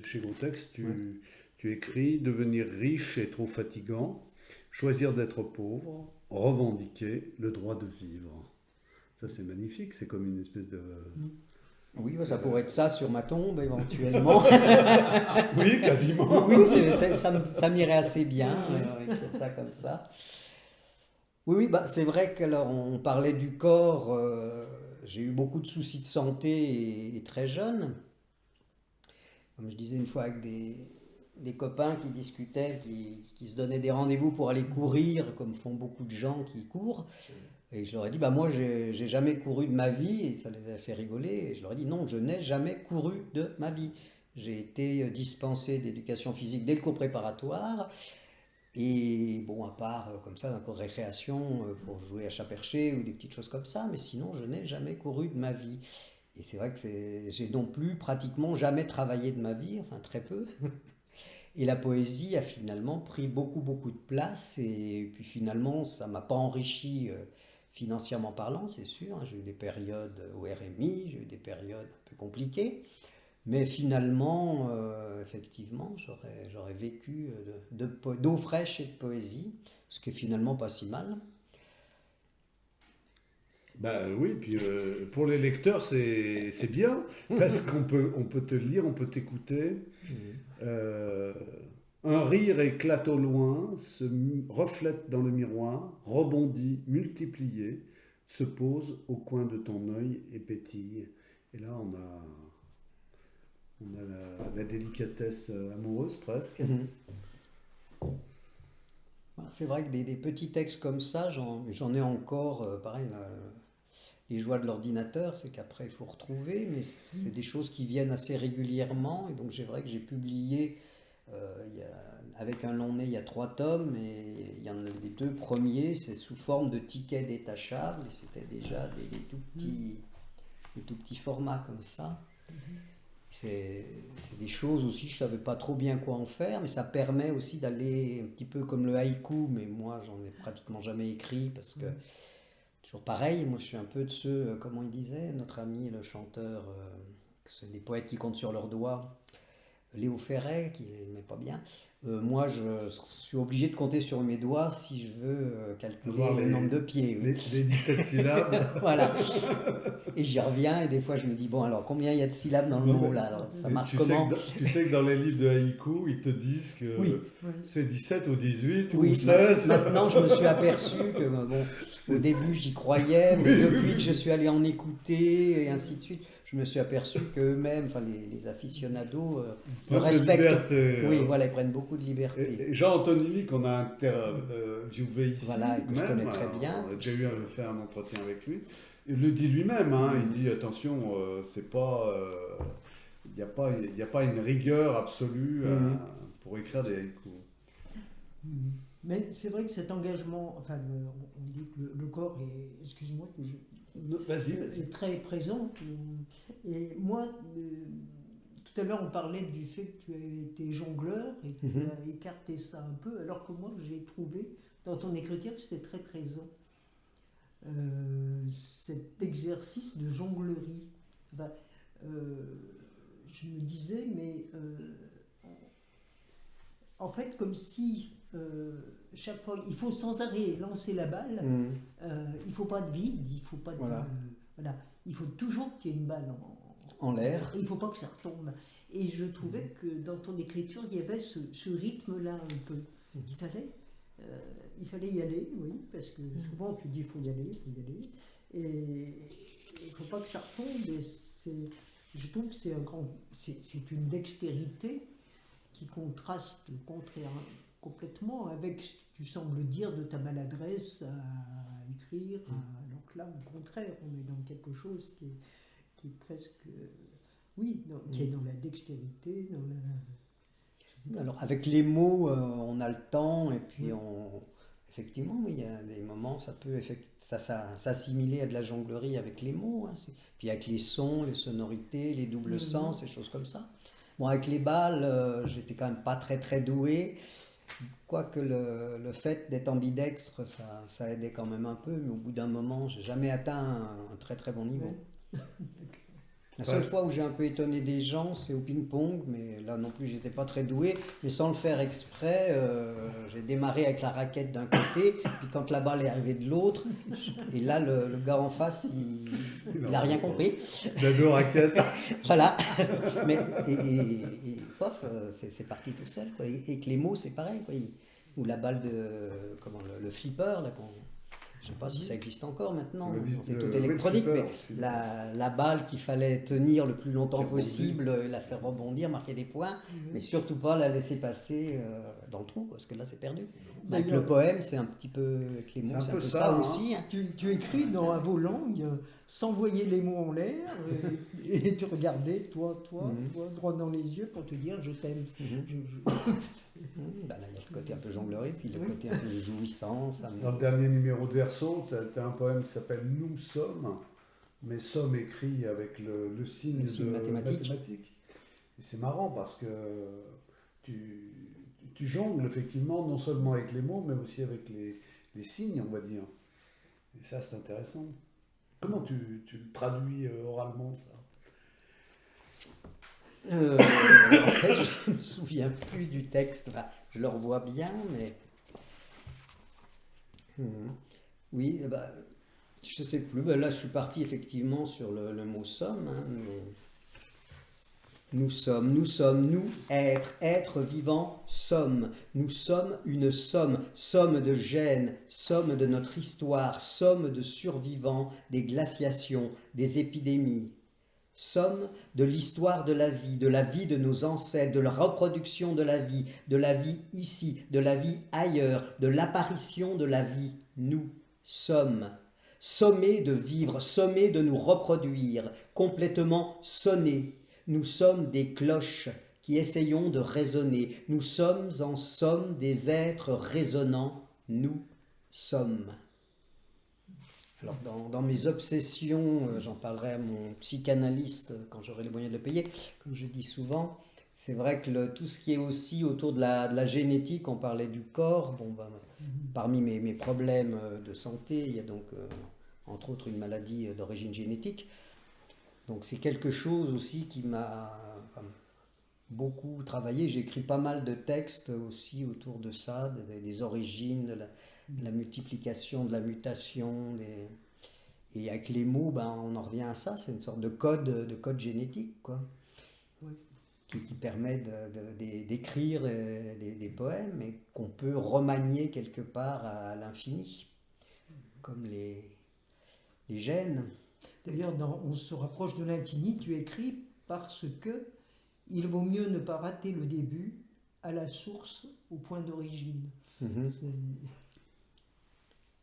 chez Gros Texte, tu écris « Devenir riche est trop fatigant, choisir d'être pauvre, revendiquer le droit de vivre ». Ça, c'est magnifique, c'est comme une espèce de... Oui, ça pourrait être ça sur ma tombe, éventuellement. Oui, quasiment. Oui, ça m'irait assez bien, écrire ça comme ça. Oui, c'est vrai que là, on parlait du corps. J'ai eu beaucoup de soucis de santé et très jeune. Comme je disais une fois avec des copains qui discutaient, qui se donnaient des rendez-vous pour aller courir, comme font beaucoup de gens qui courent. Et je leur ai dit, moi, j'ai jamais couru de ma vie, et ça les a fait rigoler. Et je leur ai dit, non, je n'ai jamais couru de ma vie. J'ai été dispensé d'éducation physique dès le cours préparatoire. Et bon, à part comme ça, d'un cours de récréation pour jouer à chat perché ou des petites choses comme ça, mais sinon, je n'ai jamais couru de ma vie. Et c'est vrai que j'ai non plus pratiquement jamais travaillé de ma vie, enfin très peu. Et la poésie a finalement pris beaucoup de place. Et puis finalement, ça ne m'a pas enrichi financièrement parlant, c'est sûr. J'ai eu des périodes au RMI, j'ai eu des périodes un peu compliquées. Mais finalement, effectivement, j'aurais vécu d'eau fraîche et de poésie, ce qui est finalement pas si mal. Oui, puis pour les lecteurs, c'est bien, parce qu'on peut te lire, on peut t'écouter. Un rire éclate au loin, se reflète dans le miroir, rebondit, multiplié, se pose au coin de ton œil et pétille. Et là, on a la délicatesse amoureuse presque. C'est vrai que des petits textes comme ça, j'en ai encore, pareil, les joies de l'ordinateur, c'est qu'après il faut retrouver, mais c'est des choses qui viennent assez régulièrement. Et donc c'est vrai que j'ai publié, avec un long nez, il y a 3 tomes, et il y en a les 2 premiers, c'est sous forme de tickets détachables, et c'était déjà des tout petits formats comme ça. C'est des choses aussi, je ne savais pas trop bien quoi en faire, mais ça permet aussi d'aller un petit peu comme le haïku, mais moi j'en ai pratiquement jamais écrit parce que, toujours pareil, moi je suis un peu de ceux, comment il disait, notre ami le chanteur, c'est des poètes qui comptent sur leurs doigts, Léo Ferré, qui n'aimait pas bien. Moi je suis obligé de compter sur mes doigts si je veux calculer le nombre de pieds. Les 17 syllabes. Voilà. Et j'y reviens et des fois je me dis, bon alors combien il y a de syllabes dans le mot là, alors, ça marche comment? Tu sais que dans les livres de haïku, ils te disent que c'est 17 ou 18 ou 16. Maintenant je me suis aperçu que au début j'y croyais, mais depuis que je suis allé en écouter et ainsi de suite, je me suis aperçu qu'eux-mêmes, enfin les aficionados, Prennent le de respectent. liberté, Oui, voilà, ils prennent beaucoup de liberté. Et Jean Antonini, qu'on a interviewé ici, Voilà, et que je connais très bien. on a déjà fait un entretien avec lui. Il le dit lui-même, hein, il dit attention, c'est pas, il n'y a pas une rigueur absolue pour écrire des haïkus. Mais c'est vrai que cet engagement, enfin, on dit que le corps est, excuse-moi, Vas-y. est très présent. Et moi, tout à l'heure, on parlait du fait que tu as été jongleur et que tu as écarté ça un peu, alors que moi, j'ai trouvé dans ton écriture que c'était très présent. Cet exercice de jonglerie. Enfin, je me disais, mais en fait, comme si chaque fois, il faut sans arrêt lancer la balle, il ne faut pas de vide, il faut pas de, Voilà. voilà. Il faut toujours qu'il y ait une balle En l'air. Il ne faut pas que ça retombe. Et je trouvais que dans ton écriture, il y avait ce rythme-là un peu. Il fallait y aller, oui, parce que souvent tu dis il faut y aller. Et il ne faut pas que ça retombe. Et je trouve que c'est une dextérité qui contraste complètement avec ce que tu sembles dire de ta maladresse à écrire. Alors que là, au contraire, on est dans quelque chose qui est presque... Oui, qui est dans la dextérité, dans la... Alors avec les mots, on a le temps et puis effectivement, il y a des moments, ça peut s'assimiler à de la jonglerie avec les mots, hein, puis avec les sons, les sonorités, les doubles sens, des choses comme ça. Bon, avec les balles, j'étais quand même pas très très doué, quoique le fait d'être ambidextre, ça aidait quand même un peu, mais au bout d'un moment, j'ai jamais atteint un très très bon niveau. Ouais. La seule fois où j'ai un peu étonné des gens, c'est au ping-pong, mais là non plus, j'étais pas très doué. Mais sans le faire exprès, j'ai démarré avec la raquette d'un côté, puis quand la balle est arrivée de l'autre, et là, le gars en face, il n'a rien compris. Il a deux raquettes. Voilà. Mais, et pof, c'est parti tout seul, quoi. Et que les mots, c'est pareil, quoi. Ou la balle le flipper, là, je ne sais pas si ça existe encore maintenant, c'est tout électronique, mais la balle qu'il fallait tenir le plus longtemps possible, la faire rebondir, marquer des points, mais surtout pas la laisser passer dans le trou, parce que là c'est perdu. Avec le poème, c'est un petit peu, avec les mots, c'est un peu ça aussi. Hein. Tu écris dans vos langues, s'envoyer les mots en l'air, et tu regardais, toi, droit dans les yeux pour te dire je t'aime. Là, il y a le côté un peu jonglerie, puis le côté un peu de jouissance. Dans le dernier numéro de Verso, tu as un poème qui s'appelle Nous sommes, mais sommes écrit avec le signe mathématique. Et c'est marrant parce que tu jongles effectivement non seulement avec les mots, mais aussi avec les signes, on va dire. Et ça, c'est intéressant. Comment tu le traduis oralement, ça? En fait, je ne me souviens plus du texte. Enfin, je le revois bien, mais... Oui, je ne sais plus. Là, je suis parti effectivement sur le mot somme. Hein, nous sommes, nous, être vivant, sommes. Nous sommes une somme de gènes, somme de notre histoire, somme de survivants, des glaciations, des épidémies. Somme de l'histoire de la vie de nos ancêtres, de la reproduction de la vie ici, de la vie ailleurs, de l'apparition de la vie. Nous sommes sommés de vivre, sommés de nous reproduire, complètement sonnés. Nous sommes des cloches qui essayons de résonner. Nous sommes en somme des êtres résonnants. Nous sommes. Alors dans mes obsessions, j'en parlerai à mon psychanalyste quand j'aurai les moyens de le payer, comme je dis souvent, c'est vrai que tout ce qui est aussi autour de la génétique, on parlait du corps, parmi mes problèmes de santé, il y a donc entre autres une maladie d'origine génétique, donc c'est quelque chose aussi qui m'a beaucoup travaillé, j'ai écrit pas mal de textes aussi autour de ça, des origines, de la multiplication, de la mutation, et avec les mots, on en revient à ça, c'est une sorte de code génétique, quoi, qui permet d'écrire des poèmes et qu'on peut remanier quelque part à l'infini, comme les gènes. D'ailleurs, dans On se rapproche de l'infini, tu écris parce que il vaut mieux ne pas rater le début à la source, au point d'origine. C'est-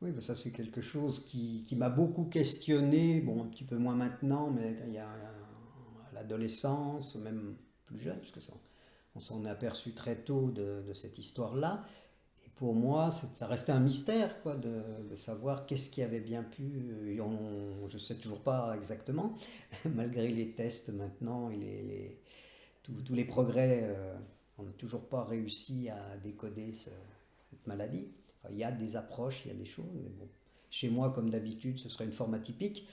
Oui, ben ça c'est quelque chose qui m'a beaucoup questionné, bon un petit peu moins maintenant, mais il y a à l'adolescence, même plus jeune, parce que ça, on s'en est aperçu très tôt de cette histoire-là. Et pour moi, ça restait un mystère, quoi, de savoir qu'est-ce qui avait bien pu. Je ne sais toujours pas exactement, malgré les tests maintenant et tous les progrès, on n'a toujours pas réussi à décoder cette maladie. Enfin, il y a des approches, il y a des choses, mais bon. Chez moi, comme d'habitude, ce serait une forme atypique.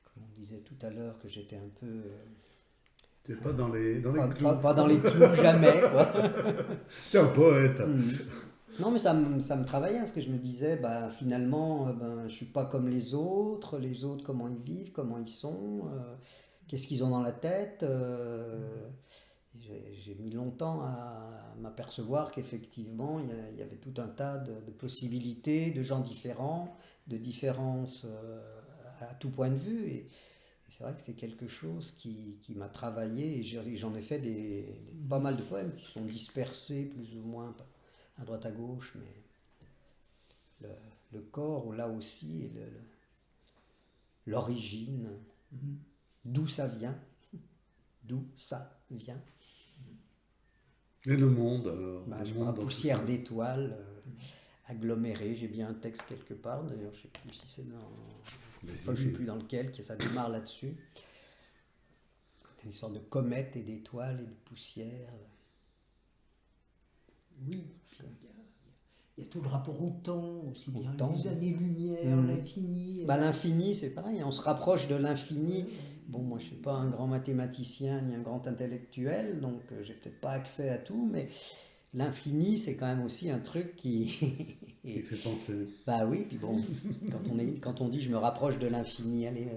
Comme on disait tout à l'heure que j'étais un peu. Tu n'es pas dans les clous. Pas dans les clous, jamais, quoi. Tu es un poète. Non, mais ça me travaillait, parce que je me disais, bah, finalement, je ne suis pas comme les autres comment ils vivent, comment ils sont, qu'est-ce qu'ils ont dans la tête. J'ai mis longtemps à m'apercevoir qu'effectivement, il y avait tout un tas de possibilités, de gens différents, de différences à tout point de vue. Et c'est vrai que c'est quelque chose qui m'a travaillé, et j'en ai fait pas mal de poèmes qui sont dispersés plus ou moins à droite à gauche, mais le corps, là aussi, et l'origine, d'où ça vient, Et le monde, alors bah, le je sais monde pas, dans tout poussière ça. d'étoiles, agglomérée, j'ai bien un texte quelque part, d'ailleurs je sais plus si c'est dans... Enfin, je sais plus dans lequel, ça démarre là-dessus. C'est une sorte de comète et d'étoiles et de poussière. Oui, il y a tout le rapport au temps, aussi bien Au temps. les années-lumière, l'infini. Bah, l'infini, c'est pareil, on se rapproche de l'infini. Bon, moi je ne suis pas un grand mathématicien ni un grand intellectuel, donc j'ai peut-être pas accès à tout, mais l'infini, c'est quand même aussi un truc qui... Il fait penser. Bah oui, puis bon, quand on dit je me rapproche de l'infini, allez,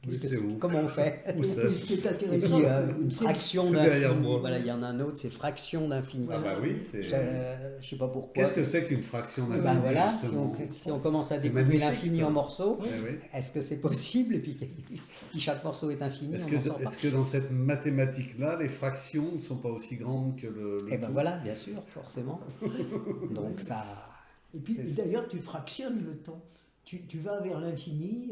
Oui, c'est où? comment on fait? Où Et c'est? ce qui est Et intéressant, puis une fraction c'est derrière d'infini, moi. voilà, il y en a un autre, c'est fraction d'infini. Ah bah oui, c'est... Je sais pas pourquoi. Qu'est-ce que c'est qu'une fraction d'infini, Ben voilà, justement? si on commence à C'est découper magnifique, l'infini ça. en morceaux, Eh oui. est-ce que c'est possible? Et puis si chaque morceau est infini, Est-ce on que, n'en sort pas. est-ce que dans cette mathématique-là, les fractions ne sont pas aussi grandes que le Et ben tout? voilà, bien sûr, forcément. Donc ça... et puis d'ailleurs, tu fractionnes le temps. Tu vas vers l'infini,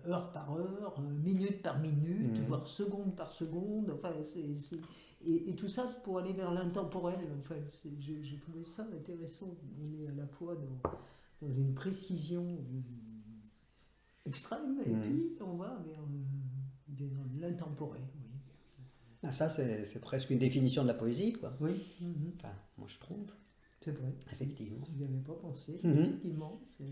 heure par heure, minute par minute, voire seconde par seconde. Enfin, et tout ça pour aller vers l'intemporel. Enfin, j'ai trouvé ça intéressant. On est à la fois dans une précision extrême, et puis on va vers l'intemporel. Oui. Ah, ça, c'est presque une définition de la poésie, quoi. Oui, Enfin, moi je trouve, c'est vrai. effectivement. Je n'y avais pas pensé. Mhm. Effectivement, c'est...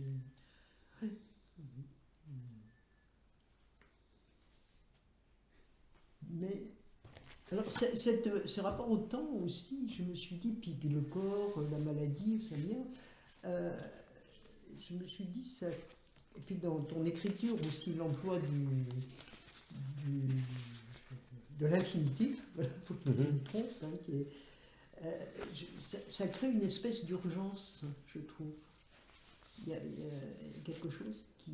Mais alors, ce rapport au temps aussi, je me suis dit, puis le corps, la maladie, ça vient. Je me suis dit ça. Et puis dans ton écriture aussi, l'emploi de l'infinitif, voilà, faut que je me trompe, hein, ça crée une espèce d'urgence, je trouve. Il y a quelque chose qui...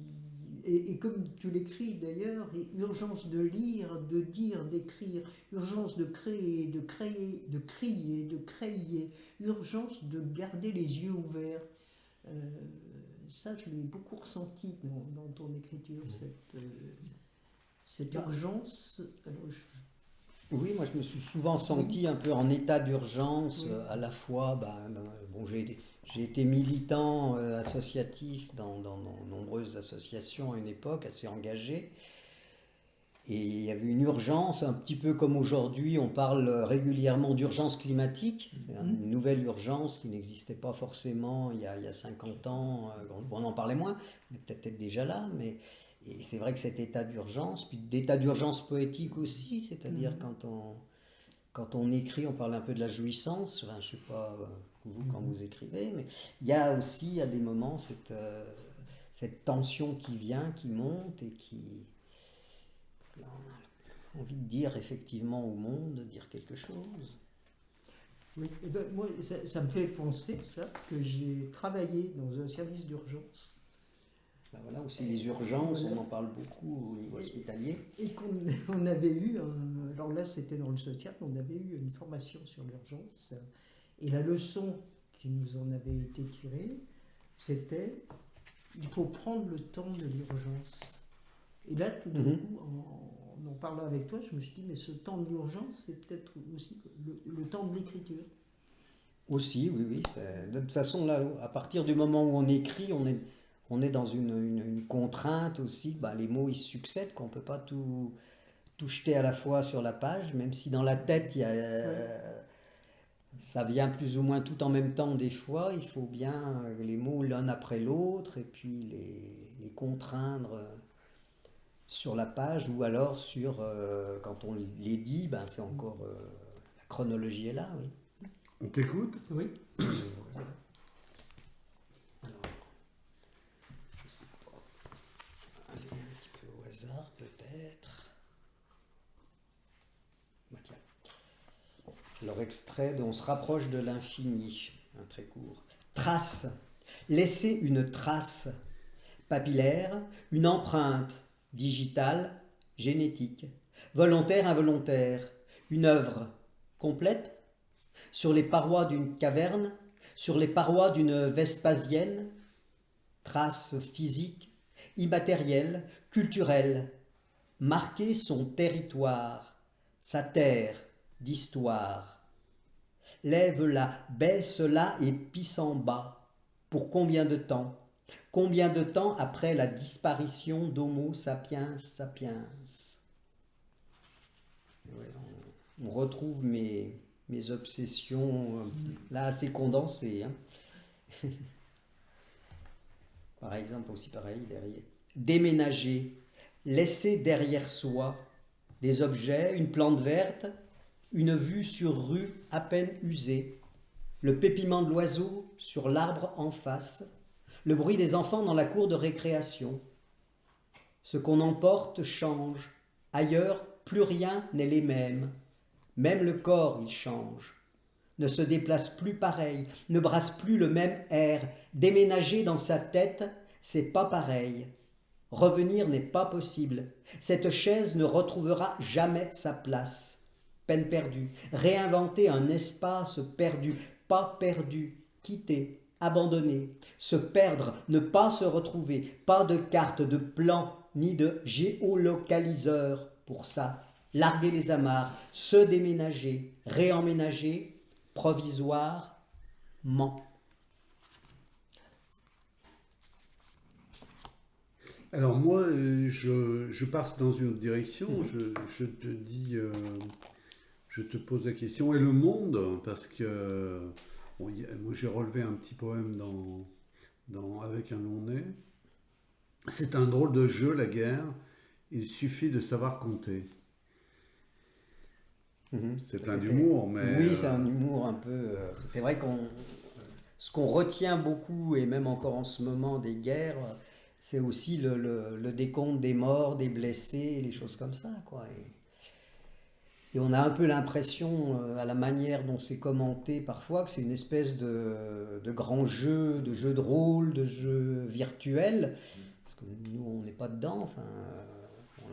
Et comme tu l'écris d'ailleurs, et urgence de lire, de dire, d'écrire, urgence de créer, de crier, de créer, urgence de garder les yeux ouverts. Ça, je l'ai beaucoup ressenti dans ton écriture, cette urgence. Alors, Oui, moi je me suis souvent senti un peu en état d'urgence, à la fois, bon, j'ai été militant associatif dans nombreuses associations à une époque, assez engagé, et il y avait une urgence, un petit peu comme aujourd'hui, on parle régulièrement d'urgence climatique, c'est une nouvelle urgence qui n'existait pas forcément il y a 50 ans, on en parlait moins, mais peut-être déjà là, mais... Et c'est vrai que cet état d'urgence, puis d'état d'urgence poétique aussi, c'est-à-dire quand on écrit, on parle un peu de la jouissance, enfin, je ne sais pas vous quand vous écrivez, mais il y a aussi à des moments cette tension qui vient, qui monte et qui a envie de dire effectivement au monde, de dire quelque chose. Oui, eh ben, moi ça me fait penser ça, que j'ai travaillé dans un service d'urgence. Ben voilà, Voilà, aussi les urgences, on en parle beaucoup au niveau hospitalier. Et on avait eu, alors là c'était dans le social, on avait eu une formation sur l'urgence. Et la leçon qui nous en avait été tirée, c'était il faut prendre le temps de l'urgence. Et là, tout d'un coup, en parlant avec toi, je me suis dit, mais ce temps de l'urgence, c'est peut-être aussi le temps de l'écriture. Aussi, oui. De toute façon, là, à partir du moment où on écrit, on est dans une contrainte aussi. Bah, les mots, ils se succèdent, qu'on ne peut pas tout jeter à la fois sur la page, même si dans la tête, ça vient plus ou moins tout en même temps des fois. Il faut bien les mots l'un après l'autre et puis les contraindre sur la page ou alors quand on les dit, ben, c'est encore... la chronologie est là, oui. On t'écoute? Oui. Alors, je sais pas. Allez, un petit peu au hasard, peut-être. Bah, tiens. Alors, extrait de On se rapproche de l'infini, un très court. Trace. Laisser une trace papillaire, une empreinte digitale, génétique, volontaire, involontaire, une œuvre complète sur les parois d'une caverne, sur les parois d'une Vespasienne, trace physique, immatérielle, culturelle, marquer son territoire, sa terre d'histoire. Lève-la, baisse-la et pisse en bas. Pour combien de temps? Combien de temps après la disparition d'Homo sapiens sapiens? Ouais, on retrouve mes obsessions là assez condensées. Hein. Par exemple, aussi pareil, derrière. Déménager, laisser derrière soi des objets, une plante verte, une vue sur rue à peine usée, le pépiment de l'oiseau sur l'arbre en face, le bruit des enfants dans la cour de récréation. Ce qu'on emporte change. Ailleurs, plus rien n'est les mêmes. Même le corps, il change. Ne se déplace plus pareil, ne brasse plus le même air. Déménager dans sa tête, c'est pas pareil. Revenir n'est pas possible. Cette chaise ne retrouvera jamais sa place. Peine perdue. Réinventer un espace perdu, pas perdu, quitté, abandonné. Se perdre, ne pas se retrouver. Pas de carte, de plan, ni de géolocaliseur pour ça. Larguer les amarres, se déménager, réemménager, provisoirement. Alors moi, je pars dans une autre direction. Je te dis, je te pose la question. Et le monde, parce que bon, moi j'ai relevé un petit poème avec un long nez. C'est un drôle de jeu, la guerre. Il suffit de savoir compter. C'est plein d'humour, mais... Oui, c'est un humour un peu... c'est vrai ce qu'on retient beaucoup, et même encore en ce moment des guerres, c'est aussi le décompte des morts, des blessés, les choses comme ça, quoi. Et on a un peu l'impression, à la manière dont c'est commenté parfois, que c'est une espèce de grand jeu, de jeu de rôle, de jeu virtuel, parce que nous, on n'est pas dedans, enfin...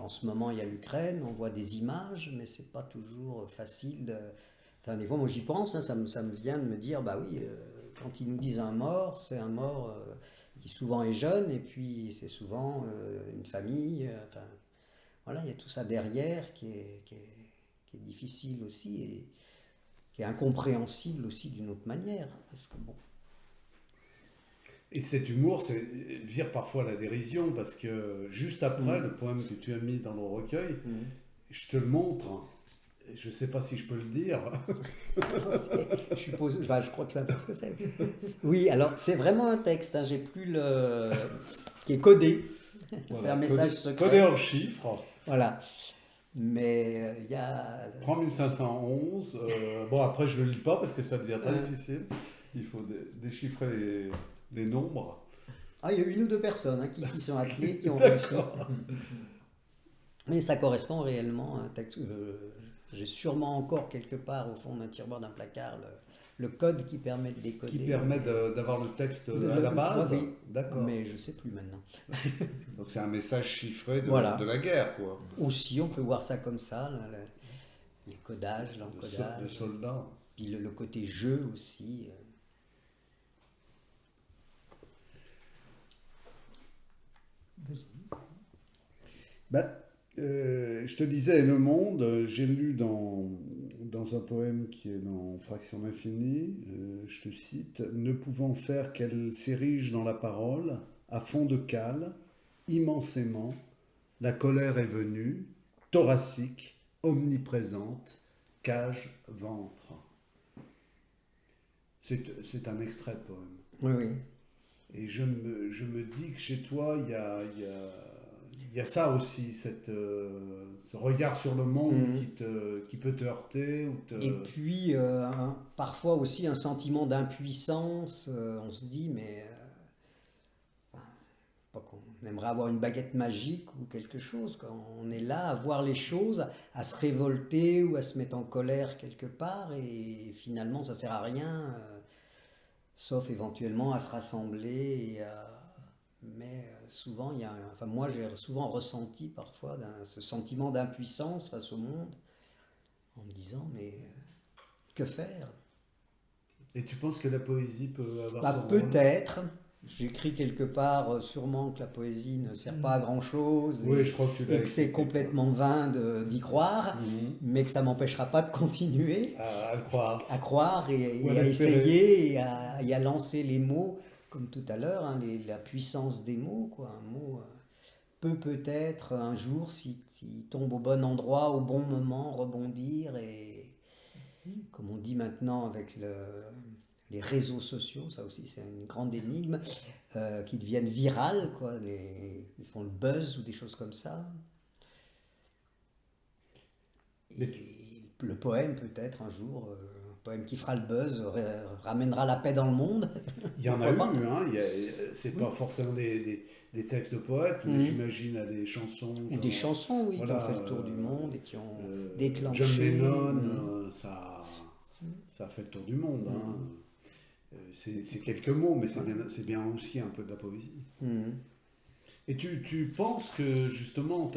En ce moment, il y a l'Ukraine, on voit des images, mais c'est pas toujours facile. Enfin, des fois, moi j'y pense, hein, ça me vient de me dire, bah oui, quand ils nous disent un mort, c'est un mort qui souvent est jeune, et puis c'est souvent une famille. Enfin, voilà, il y a tout ça derrière qui est difficile aussi, et qui est incompréhensible aussi d'une autre manière. Parce que bon. Et cet humour, c'est vire parfois la dérision, parce que juste après, le poème que tu as mis dans le recueil, je te le montre. Je ne sais pas si je peux le dire. Je crois que c'est un peu ce que c'est. Oui, alors c'est vraiment un texte, hein, j'ai plus qui est codé. Voilà, c'est un message secret. Codé en chiffres. Voilà. Mais il y a... 3511. Bon, après, je ne le lis pas parce que ça devient très difficile. Il faut déchiffrer les nombres. Ah, il y a une ou deux personnes qui s'y sont attelées, qui ont réussi. Mais ça correspond réellement à un texte. J'ai sûrement encore quelque part au fond d'un tiroir d'un placard le code qui permet de décoder. Qui permet d'avoir le texte De à le- la base. oui, D'accord. Mais je ne sais plus maintenant. Donc c'est un message chiffré Voilà. de la guerre, quoi. Aussi, on peut voir ça comme ça, là, le codage, Le l'encodage, soldat. puis le côté jeu aussi. Vas-y. Ben, je te disais, Le Monde, j'ai lu dans un poème qui est dans Fraction d'infini, je te cite, ne pouvant faire qu'elle s'érige dans la parole, à fond de cale, immensément, la colère est venue, thoracique, omniprésente, cage, ventre. C'est un extrait de poème. Oui, oui. Et je me dis que chez toi, il y a ça aussi, ce regard sur le monde qui peut te heurter. Et puis, parfois aussi un sentiment d'impuissance. On se dit, mais pas qu'on aimerait avoir une baguette magique ou quelque chose, quoi. On est là à voir les choses, à se révolter ou à se mettre en colère quelque part, et finalement, ça sert à rien, sauf éventuellement à se rassembler. Mais souvent, enfin, moi, j'ai souvent ressenti parfois ce sentiment d'impuissance face au monde, en me disant, mais que faire? Et tu penses que la poésie peut avoir Bah, ce rôle? peut-être. J'écris quelque part sûrement que la poésie ne sert pas à grand-chose Oui, je crois que tu l'as et que c'est écrit, complètement vain d'y croire, mais que ça m'empêchera pas de continuer à le croire. à croire et Ou à à l'espérer. essayer et à lancer les mots, comme tout à l'heure, hein, la puissance des mots, quoi. Un mot peut peut-être un jour, s'il tombe au bon endroit, au bon moment, rebondir et, comme on dit maintenant avec les réseaux sociaux, ça aussi c'est une grande énigme, qui deviennent virales, quoi. Ils font le buzz ou des choses comme ça. Et le poème peut-être un jour, un poème qui fera le buzz, ramènera la paix dans le monde. Il y en a eu, Pourquoi pas. hein. C'est pas forcément des textes de poètes, mais j'imagine à des chansons. Ou genre, des chansons, oui, voilà, qui ont fait le tour du monde et qui ont John déclenché. Lennon, ça a fait le tour du monde. Hein. C'est quelques mots, mais c'est bien aussi un peu de la poésie. Et tu penses que justement,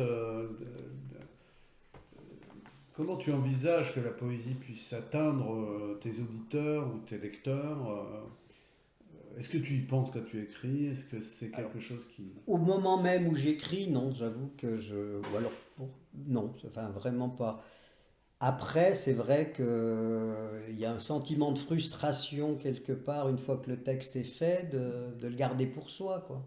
comment tu envisages que la poésie puisse atteindre tes auditeurs ou tes lecteurs? Est-ce que tu y penses quand tu écris? Est-ce que c'est quelque chose qui... Au moment même où j'écris, non, j'avoue que ou alors, non, enfin vraiment pas. Après, c'est vrai qu'il y a un sentiment de frustration quelque part, une fois que le texte est fait, de le garder pour soi, quoi.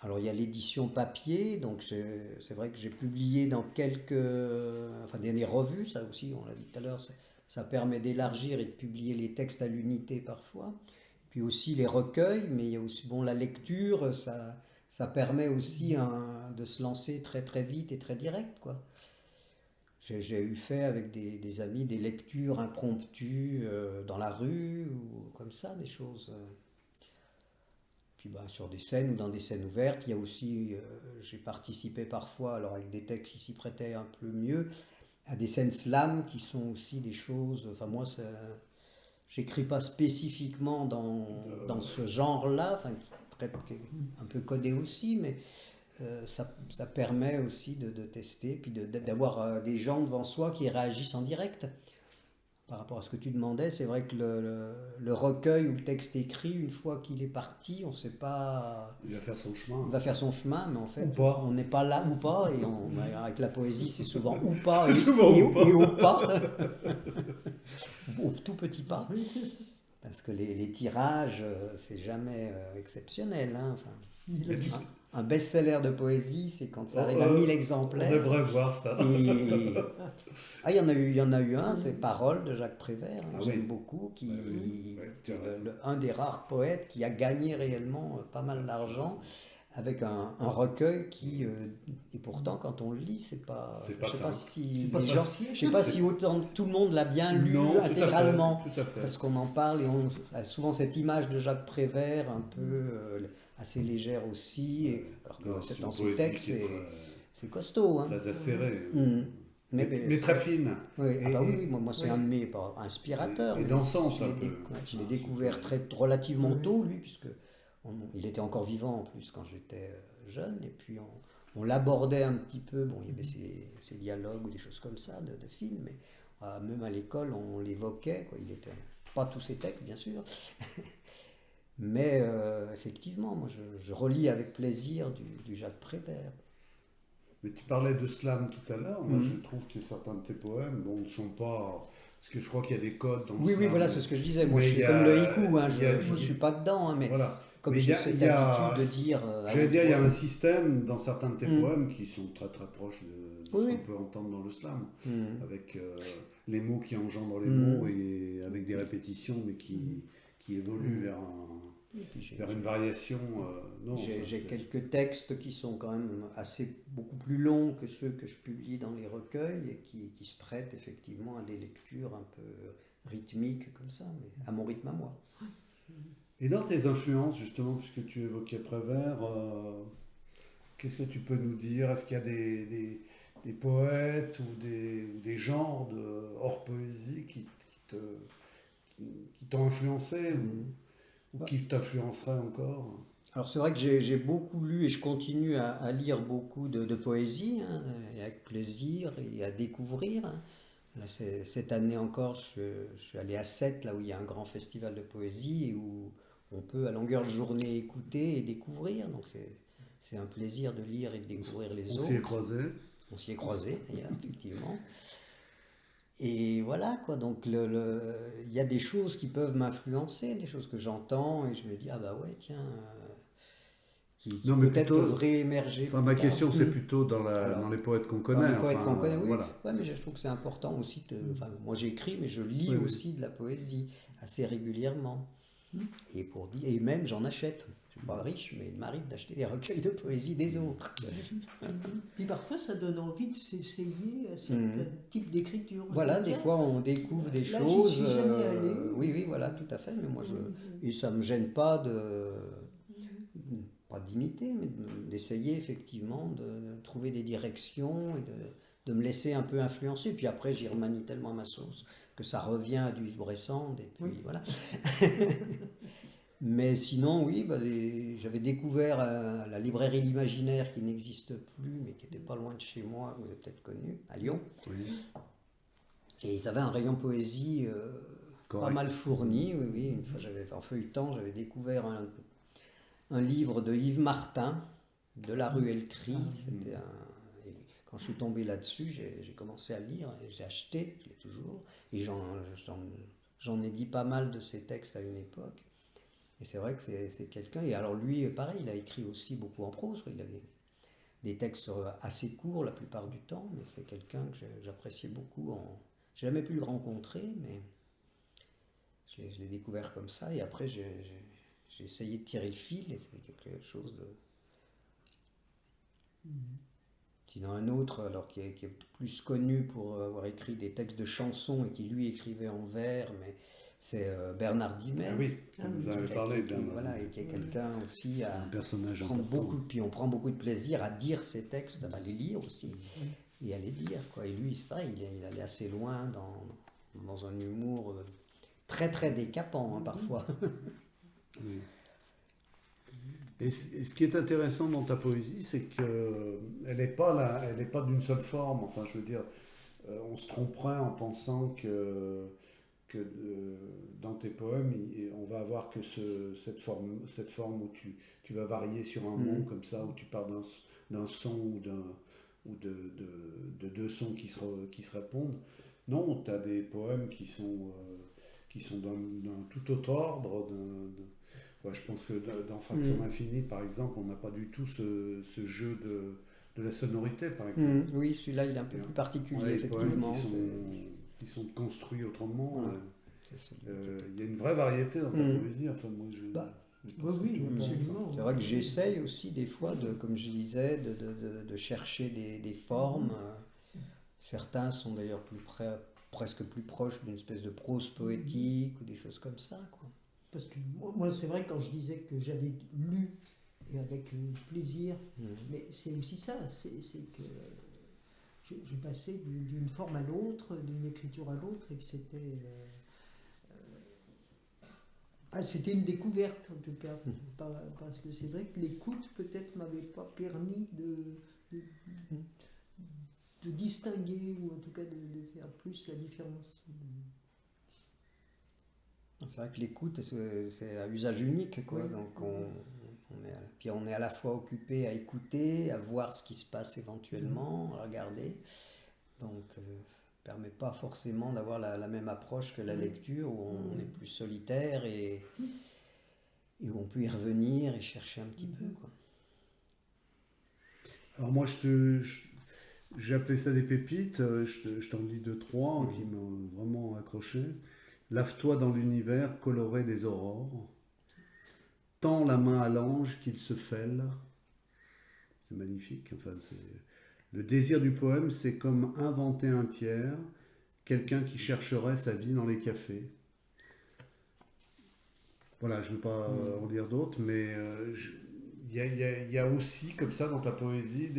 Alors il y a l'édition papier, donc c'est vrai que j'ai publié dans enfin des revues, ça aussi, on l'a dit tout à l'heure, ça permet d'élargir et de publier les textes à l'unité parfois. Puis aussi les recueils, mais il y a aussi la lecture, ça permet aussi de se lancer très très vite et très direct, quoi. J'ai eu fait avec des amis des lectures impromptues dans la rue ou comme ça, des choses. Puis sur des scènes ou dans des scènes ouvertes, il y a aussi, j'ai participé parfois, alors avec des textes qui s'y prêtaient un peu mieux, à des scènes slam qui sont aussi des choses. Enfin moi, j'écris pas spécifiquement dans ce genre-là, enfin qui est un peu codé aussi, mais ça permet aussi de tester, puis d'avoir des gens devant soi qui réagissent en direct. Par rapport à ce que tu demandais, c'est vrai que le recueil ou le texte écrit, une fois qu'il est parti, on ne sait pas... Il va faire son chemin. Il va faire son chemin, mais en fait, Ou pas. on n'est pas là ou pas, et avec la poésie, c'est souvent ou pas, C'est souvent ou pas. et au pas, au tout petit pas. Parce que les tirages, c'est jamais exceptionnel, hein. Enfin, un best-seller de poésie, c'est quand ça arrive à 1000 exemplaires. On devrait voir ça. Il y en a eu un, c'est Paroles de Jacques Prévert, hein, j'aime beaucoup, qui est un des rares poètes qui a gagné réellement pas mal d'argent avec un recueil qui, et pourtant quand on le lit, je sais pas si autant tout le monde l'a bien lu intégralement, tout à fait. parce qu'on en parle et on a souvent cette image de Jacques Prévert un peu assez légère aussi, alors que cet texte c'est costaud, hein. Très acéré. mais très fine. Oui, Et- ah bah oui, et- oui, moi c'est un de mes inspirateurs. Et mais dansante je un l'ai peu. je l'ai découvert relativement Oui. tôt, lui, puisque il était encore vivant en plus quand j'étais jeune, et puis on l'abordait un petit peu. Bon, il y avait ces dialogues ou des choses comme ça de films, mais même à l'école, on l'évoquait, quoi. Il était pas tous ses textes, bien sûr, mais effectivement, moi je relis avec plaisir du Jacques Prévert. Mais tu parlais de slam tout à l'heure. Moi, Mhm. je trouve que certains de tes poèmes, bon, ne sont pas. Parce que je crois qu'il y a des codes dans le Oui, oui, slam. voilà, c'est ce que je disais. Moi, Mais je il suis y comme a- le haïku, hein, il y a- je ne suis pas dedans, hein, mais Voilà. comme Mais j'ai cette il y a- habitude de dire. Je veux dire, il y a un voix. système dans certains de tes Mm. poèmes qui sont très très proches de ce Oui, oui. qu'on peut entendre dans le slam, Mm. avec les mots qui engendrent les Mm. mots et avec des répétitions, mais qui évoluent Mm. vers, Et puis vers une variation. Non, j'ai ça, c'est- quelques textes qui sont quand même beaucoup plus longs que ceux que je publie dans les recueils et qui se prêtent effectivement à des lectures un peu rythmiques comme ça, mais à mon rythme à moi. Et dans tes influences, justement, puisque tu évoquais Prévert, qu'est-ce que tu peux nous dire? Est-ce qu'il y a des poètes ou des genres hors poésie qui t'ont influencé ou Bah. qui t'influenceraient encore? Alors c'est vrai que j'ai beaucoup lu et je continue à lire beaucoup de poésie, hein, et avec plaisir et à découvrir, hein. Là, cette année encore, je suis allé à Sète, là où il y a un grand festival de poésie et où on peut à longueur de journée écouter et découvrir. Donc c'est un plaisir de lire et de découvrir les On autres. s'y est croisés. On s'y est croisés d'ailleurs, effectivement. Et voilà quoi, donc il y a des choses qui peuvent m'influencer, des choses que j'entends et je me dis, ah bah ouais, tiens, qui Non, mais peut-être plutôt- peuvent réémerger. Enfin, plus ma tard. question, c'est Mm. plutôt Alors, dans les poètes qu'on Dans connaît. les poètes enfin, qu'on connaît, oui. Voilà. Ouais, mais je trouve que c'est important aussi enfin, moi j'écris, mais je lis Oui, oui. aussi de la poésie assez régulièrement. Et pour dire, et même j'en achète. Je suis pas riche, mais il m'arrive d'acheter des recueils de poésie des autres. Puis parfois, ça donne envie de s'essayer à certains Mhm. types d'écriture. Voilà, Je dis, des tiens, fois on découvre des là, j'y choses. suis jamais allé. Oui, oui, voilà, tout à fait. Mais moi, et ça me gêne pas pas d'imiter, mais d'essayer effectivement de trouver des directions et de me laisser un peu influencer. Puis après, j'y remanie tellement à ma sauce que ça revient à du Yves Bressand. Et puis Oui. voilà. Mais sinon, oui, j'avais découvert la librairie L'Imaginaire qui n'existe plus, mais qui était pas loin de chez moi, que vous avez peut-être connu, à Lyon. Oui. Et ils avaient un rayon poésie pas Correct. mal fourni. Oui, oui. Une fois, en feuilletant, j'avais découvert un livre de Yves Martin, De la rue El Cri. C'était et quand je suis tombé là-dessus, j'ai commencé à lire et j'ai acheté, je l'ai toujours. Et j'en ai dit pas mal de ses textes à une époque. Et c'est vrai que c'est quelqu'un. Et alors lui, pareil, il a écrit aussi beaucoup en prose. Il avait des textes assez courts la plupart du temps, mais c'est quelqu'un que j'appréciais beaucoup. J'ai jamais pu le rencontrer, mais je l'ai découvert comme ça. Et après, j'ai essayé de tirer le fil et c'était quelque chose de... Sinon un autre, alors qui est plus connu pour avoir écrit des textes de chansons et qui lui écrivait en vers, mais c'est Bernard Dimet. Ah oui, Ah vous oui. avez parlé d'un Voilà, et qui est quelqu'un aussi à un personnage prendre important. puis on prend beaucoup de plaisir à dire ces textes, à les lire aussi et à les dire quoi. Et lui, c'est pareil, il allait assez loin dans un humour très très décapant, hein, parfois. Oui. Et ce qui est intéressant dans ta poésie, c'est qu'elle n'est pas elle n'est pas d'une seule forme. Enfin, je veux dire, on se tromperait en pensant que dans tes poèmes, on va avoir que cette forme où tu vas varier sur un mot comme ça, où tu pars d'un son ou de deux sons qui se répondent. Non, tu as des poèmes qui sont d'un tout autre ordre. Ouais, je pense que dans Fraction Infinie, par exemple, on n'a pas du tout ce jeu de la sonorité, par exemple. Oui, celui-là, il est un peu plus particulier, Ouais, les poèmes effectivement. qui sont construits autrement. Ouais. C'est celui Il y a une vraie variété dans ta poésie. Enfin, moi, je pense oui, que tu penses, absolument. C'est vrai que j'essaye aussi des fois, comme je disais, de chercher des formes. Certains sont d'ailleurs presque plus proches d'une espèce de prose poétique ou des choses comme ça, quoi. Parce que moi, c'est vrai, quand je disais que j'avais lu et avec plaisir, mais c'est aussi ça, c'est que je passais d'une forme à l'autre, d'une écriture à l'autre, et que c'était... c'était une découverte en tout cas, parce que c'est vrai que l'écoute peut-être m'avait pas permis de distinguer, ou en tout cas de faire plus la différence. C'est vrai que l'écoute, c'est à usage unique, quoi. Oui. Donc puis on est à la fois occupé à écouter, à voir ce qui se passe éventuellement, à regarder. Donc ça ne permet pas forcément d'avoir la même approche que la lecture, où on est plus solitaire et où on peut y revenir et chercher un petit peu, quoi. Alors moi, j'ai appelé ça des pépites, je t'en dis deux, trois qui m'ont vraiment accroché. Lave-toi dans l'univers coloré des aurores. Tends la main à l'ange qu'il se fêle. C'est magnifique. Enfin, le désir du poème, c'est comme inventer un tiers, quelqu'un qui chercherait sa vie dans les cafés. Voilà, je ne veux pas en lire d'autres, mais il y a aussi, comme ça, dans ta poésie,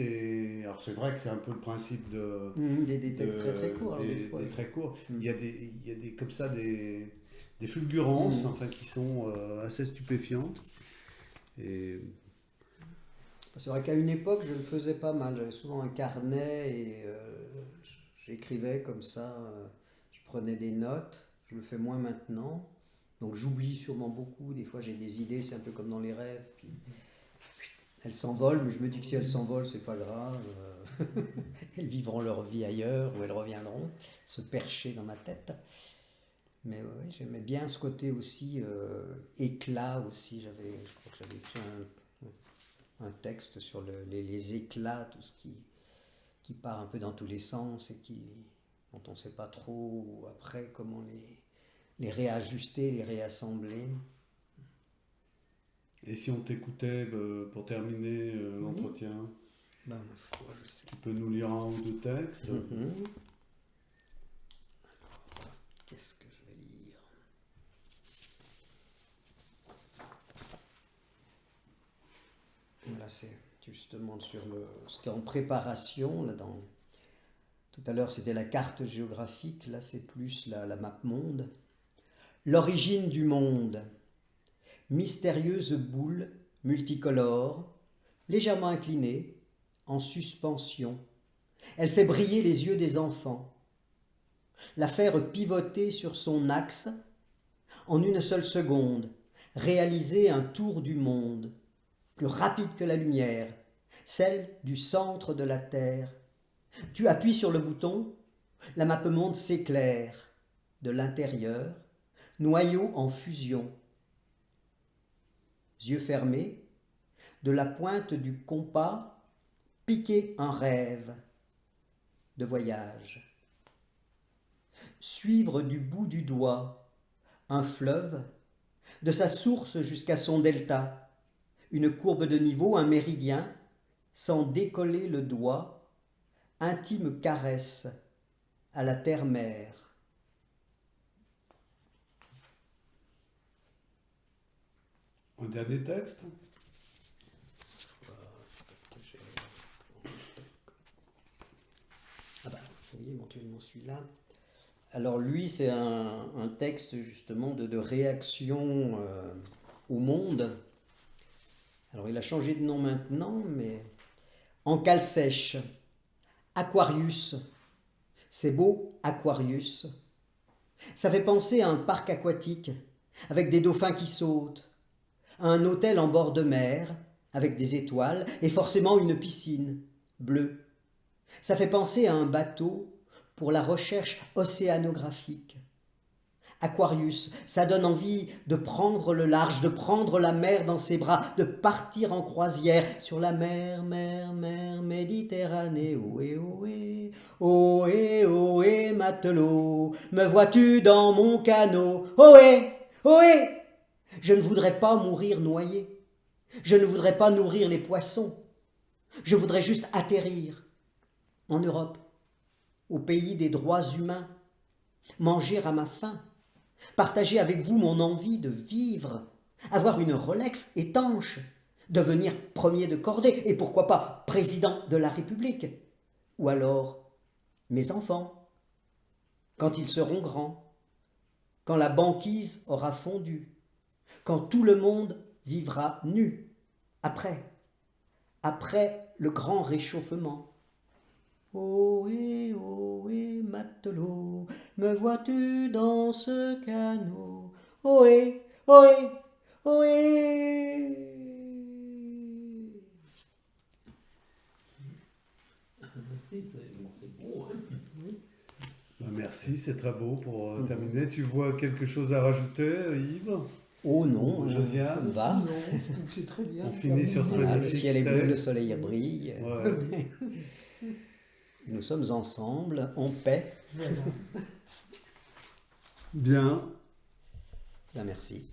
Alors, c'est vrai que c'est un peu le principe des textes très très courts, des fois. Des très courts. Il y a comme ça, des fulgurances, enfin, qui sont assez stupéfiantes. Et... C'est vrai qu'à une époque, je le faisais pas mal. J'avais souvent un carnet et j'écrivais comme ça. Je prenais des notes. Je le fais moins maintenant. Donc j'oublie sûrement beaucoup. Des fois, j'ai des idées, c'est un peu comme dans les rêves. Puis elles s'envolent, mais je me dis que si elles s'envolent, c'est pas grave. Elles vivront leur vie ailleurs ou elles reviendront se percher dans ma tête. Mais ouais, j'aimais bien ce côté aussi éclat aussi. Je crois que j'avais écrit un texte sur les éclats, tout ce qui part un peu dans tous les sens et dont on ne sait pas trop après comment les réajuster, les réassembler. Et si on t'écoutait pour terminer l'entretien, ma foi, je sais. Tu peux nous lire un ou deux textes. Alors, qu'est-ce que je vais lire? Là, c'est justement sur ce qui est en préparation. Tout à l'heure, c'était la carte géographique. Là, c'est plus la map monde. L'origine du monde. Mystérieuse boule multicolore, légèrement inclinée, en suspension. Elle fait briller les yeux des enfants. La faire pivoter sur son axe, en une seule seconde, réaliser un tour du monde, plus rapide que la lumière, celle du centre de la Terre. Tu appuies sur le bouton, la mappemonde s'éclaire. De l'intérieur, noyau en fusion. Yeux fermés, de la pointe du compas, piquer un rêve de voyage. Suivre du bout du doigt un fleuve, de sa source jusqu'à son delta, une courbe de niveau, un méridien, sans décoller le doigt, intime caresse à la terre-mère. Un dernier texte. Oui, éventuellement celui-là. Alors lui, c'est un texte justement de réaction au monde. Alors il a changé de nom maintenant, mais en cale sèche, Aquarius. C'est beau, Aquarius. Ça fait penser à un parc aquatique, avec des dauphins qui sautent, à un hôtel en bord de mer, avec des étoiles, et forcément une piscine bleue. Ça fait penser à un bateau pour la recherche océanographique. Aquarius, ça donne envie de prendre le large, de prendre la mer dans ses bras, de partir en croisière sur la mer Méditerranée. Ohé, ohé, ohé, ohé, matelot, me vois-tu dans mon canot? Ohé, ohé, je ne voudrais pas mourir noyé, je ne voudrais pas nourrir les poissons, je voudrais juste atterrir en Europe, au pays des droits humains, manger à ma faim, partager avec vous mon envie de vivre, avoir une Rolex étanche, devenir premier de cordée et pourquoi pas président de la République, ou alors mes enfants, quand ils seront grands, quand la banquise aura fondu, quand tout le monde vivra nu, après le grand réchauffement. Ohé, ohé, matelot, me vois-tu dans ce canot? Ohé, ohé, ohé. Merci, c'est très beau pour terminer. Tu vois quelque chose à rajouter, Yves? Oh non, Josiane? ça me va. Non, je trouve que c'est très bien. On finit sur ce Voilà, le magnifique ciel est bleu, le texte. soleil brille. Ouais. Nous sommes ensemble, en paix. Voilà. Bien. Bien, merci.